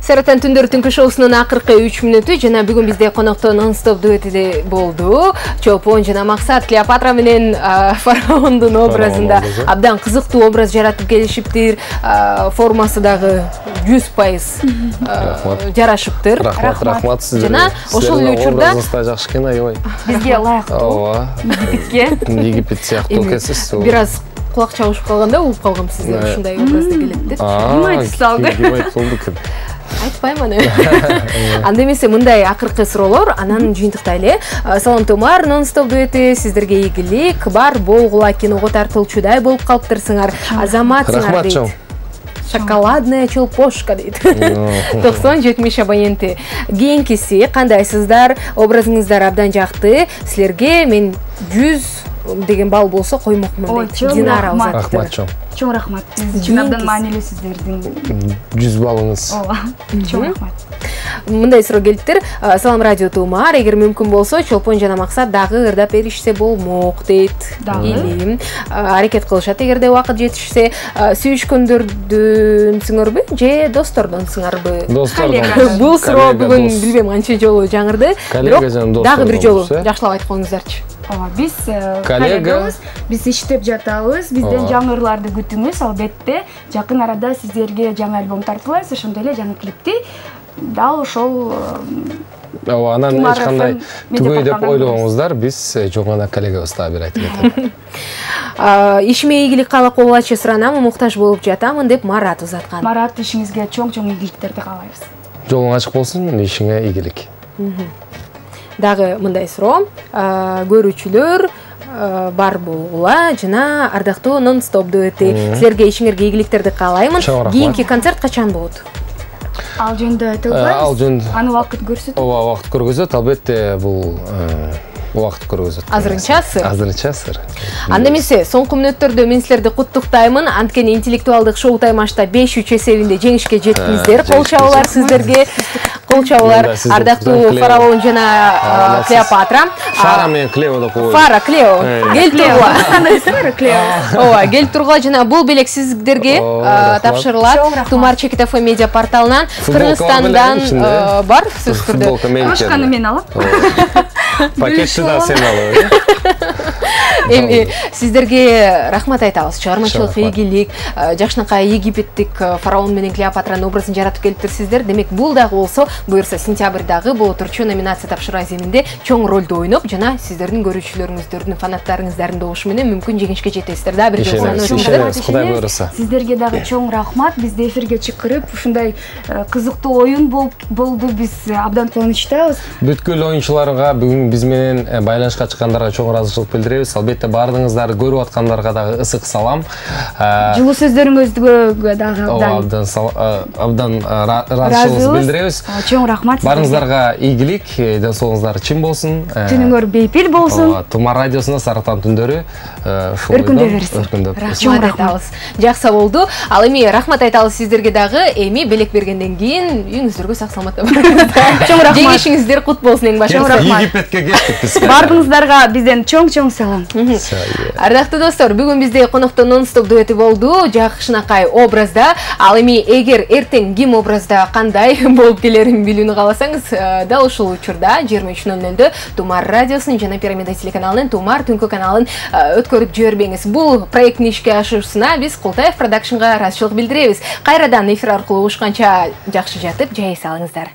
S1: Саратан түндөр түнкү шоусунун акыркы 3 мүнөтү жана бүгүн бизде конокто нон-стоп дуэти болду. Чолпон жана Максат Клеопатра менен фараондун образында абдан кызыктуу образ жаратып келишиптир. Формасы дагы 100% жарашыптыр.
S2: Рахмат сизге.
S1: Жана ошол эле учурда
S2: жакшы экен аябай.
S3: Бизге ылайыктуу.
S2: Ооба. Египет сыяктуу экенсиз.
S1: Бираз кулак чабышып калганда угуп калгам сизде ушундай образда келет деп.
S3: Ким айтты?
S2: Ким айтты экен?
S1: Айтпайм аны. Анда эмесе мындай акыркы суроолор, анан жыйынтыктайлы. Салам Тумар, нон-стоп дуэти сиздерге ийгилик бар болгула, киного тартылчудай болуп калыптырсыңар. Азаматсыңар дейт. Шоколадная челпошка дейт. 90-70 абоненти. Кийинкиси кандайсыздар? Образыңыздар абдан жакты. Силерге мен 100 деген балл болсо коймокмун дейт. Динара узатты.
S2: Рахмат чоң.
S3: Чоң рахмат. Сиз үчүн абдан маанилүү сиздердин
S2: 100 баллыңыз.
S3: Ооба. Чоң рахмат.
S1: Мындай суроо келиптир. Салам радио Тумар, эгер мүмкүн болсо Чолпон жана Максат дагы ырдап беришсе болмок дейт. Или аракет кылышат эгерде убакыт жетишсе. Сүйүшкөндөрдүнсүңөрбү же достордонсуңарбы?
S2: Достордон.
S1: Бул суроо бүгүн билбейм канча жолу жаңырды.
S2: Коллега жана достор.
S1: Дагы бир жолу жакшылап айтып коюңуздарчы.
S3: Биз коллегабыз, биз иштеп жатабыз, бизден жаңырларды күтүңүз, албетте. Жакын арада сиздерге жаңы альбом тартылат, ошондой эле жаңы клипти дал ошол
S2: анан эч кандай түгөй деп ойлогоңуздар, биз жок гана коллегабыз дагы бир айтып кетет.
S1: Ишиме ийгилик каалап кобулачы суранам, муктаж болуп жатамын деп Марат узаткан.
S3: Марат, ишиңизге чоң ийгиликтерди каалайбыз.
S2: Жолуң ачык болсун, ишиңе ийгилик.
S1: Дагы мындай суроо, көрүүчүлөр бар болгула жана ардактуу нон-стоп дуэти. Силерге ишиңерге ийгиликтерди каалаймын. Кийинки концерт качан болот?
S3: Ал жөнүндө айтылбайбыз. Аны убакыт көрсөтөт.
S2: Ооба, убакыт көргөзөт. Албетте бул убакыт көргөзөт.
S1: Азырынча сыр.
S2: Азырынча сыр.
S1: Анда эмесе, соңку мүнөттөрдө мен силерди куттуктаймын. Анткени интеллектуалдык шоу таймашта 5-3 эсебинде жеңишке жеттиңиздер. Кол чабуулар сиздерге. Кол чабуулар ардактуу фараон жана Клеопатра.
S2: Фара менен Клео деп коет.
S1: Фара, Клео. Кел тургула.
S3: Кандай Фара, Клео?
S1: Ооба, кел тургула жана бул белек сиздерге тапшырылат. Тумар Чекит ФМ медиа порталынан, Кыргызстандан бар сөз түрдө.
S3: Башканы мен алам.
S2: Пакетти да сен алып.
S1: Эми сиздерге рахмат айтабыз. Чыгармачылык ийгилик, жакшынакай египеттик фараон менен Клеопатранын образын жаратып келиптирсиздер. Демек, бул дагы болсо, буюрса сентябрдагы боло турчу номинация тапшыруу аземинде чоң ролду ойноп, жана сиздердин көрүүчүлөрүңүздөрдүн, фанаттарыңыздардын добушу менен мүмкүн жеңишке жетесиздер. Да бир жолу
S2: Кудай буйруса.
S3: Сиздерге дагы чоң рахмат. Бизди эфирге чакырып, ушундай кызыктуу оюн болду. Биз абдан кубанычтабыз.
S2: Бүткүл оюнчуларга, бүгүн биз менен байланышка чыккандарга чоң ыраазычылык билдиребиз. Албетте бардыгыңыздарды көрүп аткандарга дагы ысык салам.
S3: Жылуу сөздөрүңүзгө дагы
S2: абдан ыраазычылык билдиребиз.
S3: Чоң рахмат.
S2: Барыңыздарга ийгилик, ден соолуңуздар чын болсун.
S3: Түнүңөр бейпил болсун.
S2: Тумар радиосунда Саратан түндөрү
S3: өркүндөй берсин.
S1: Чоң рахмат. Жакса болду. Ал эми рахмат айтабыз сиздерге дагы. Эми белек бергенден кийин үйүңүздөргө сак саламатта барыңыздар. Чоң рахмат. Жеңишиңиздер кут болсун эң башында.
S3: Чоң рахмат.
S2: Египетке кеттик биз.
S3: Бардыгыңыздарга бизден чоң салам.
S1: Ардактуу достор, бүгүн бизде конокто нон-стоп дуэти болду. Жакшынакай образда. Ал эми эгер эртең ким образда кандай болуп келерин билүүнү кааласаңыз, дал ушул учурда 23:00 Тумар радиосунун жана Пирамида телеканалынын Тумар түнкү каналын өткөрүп жибербеңиз. Бул проекттин ишке ашуусуна биз Култаев продакшнга ыраазычылык билдиребиз. Кайрадан эфир аркылуу угушканча жакшы жатып, жай салыңыздар.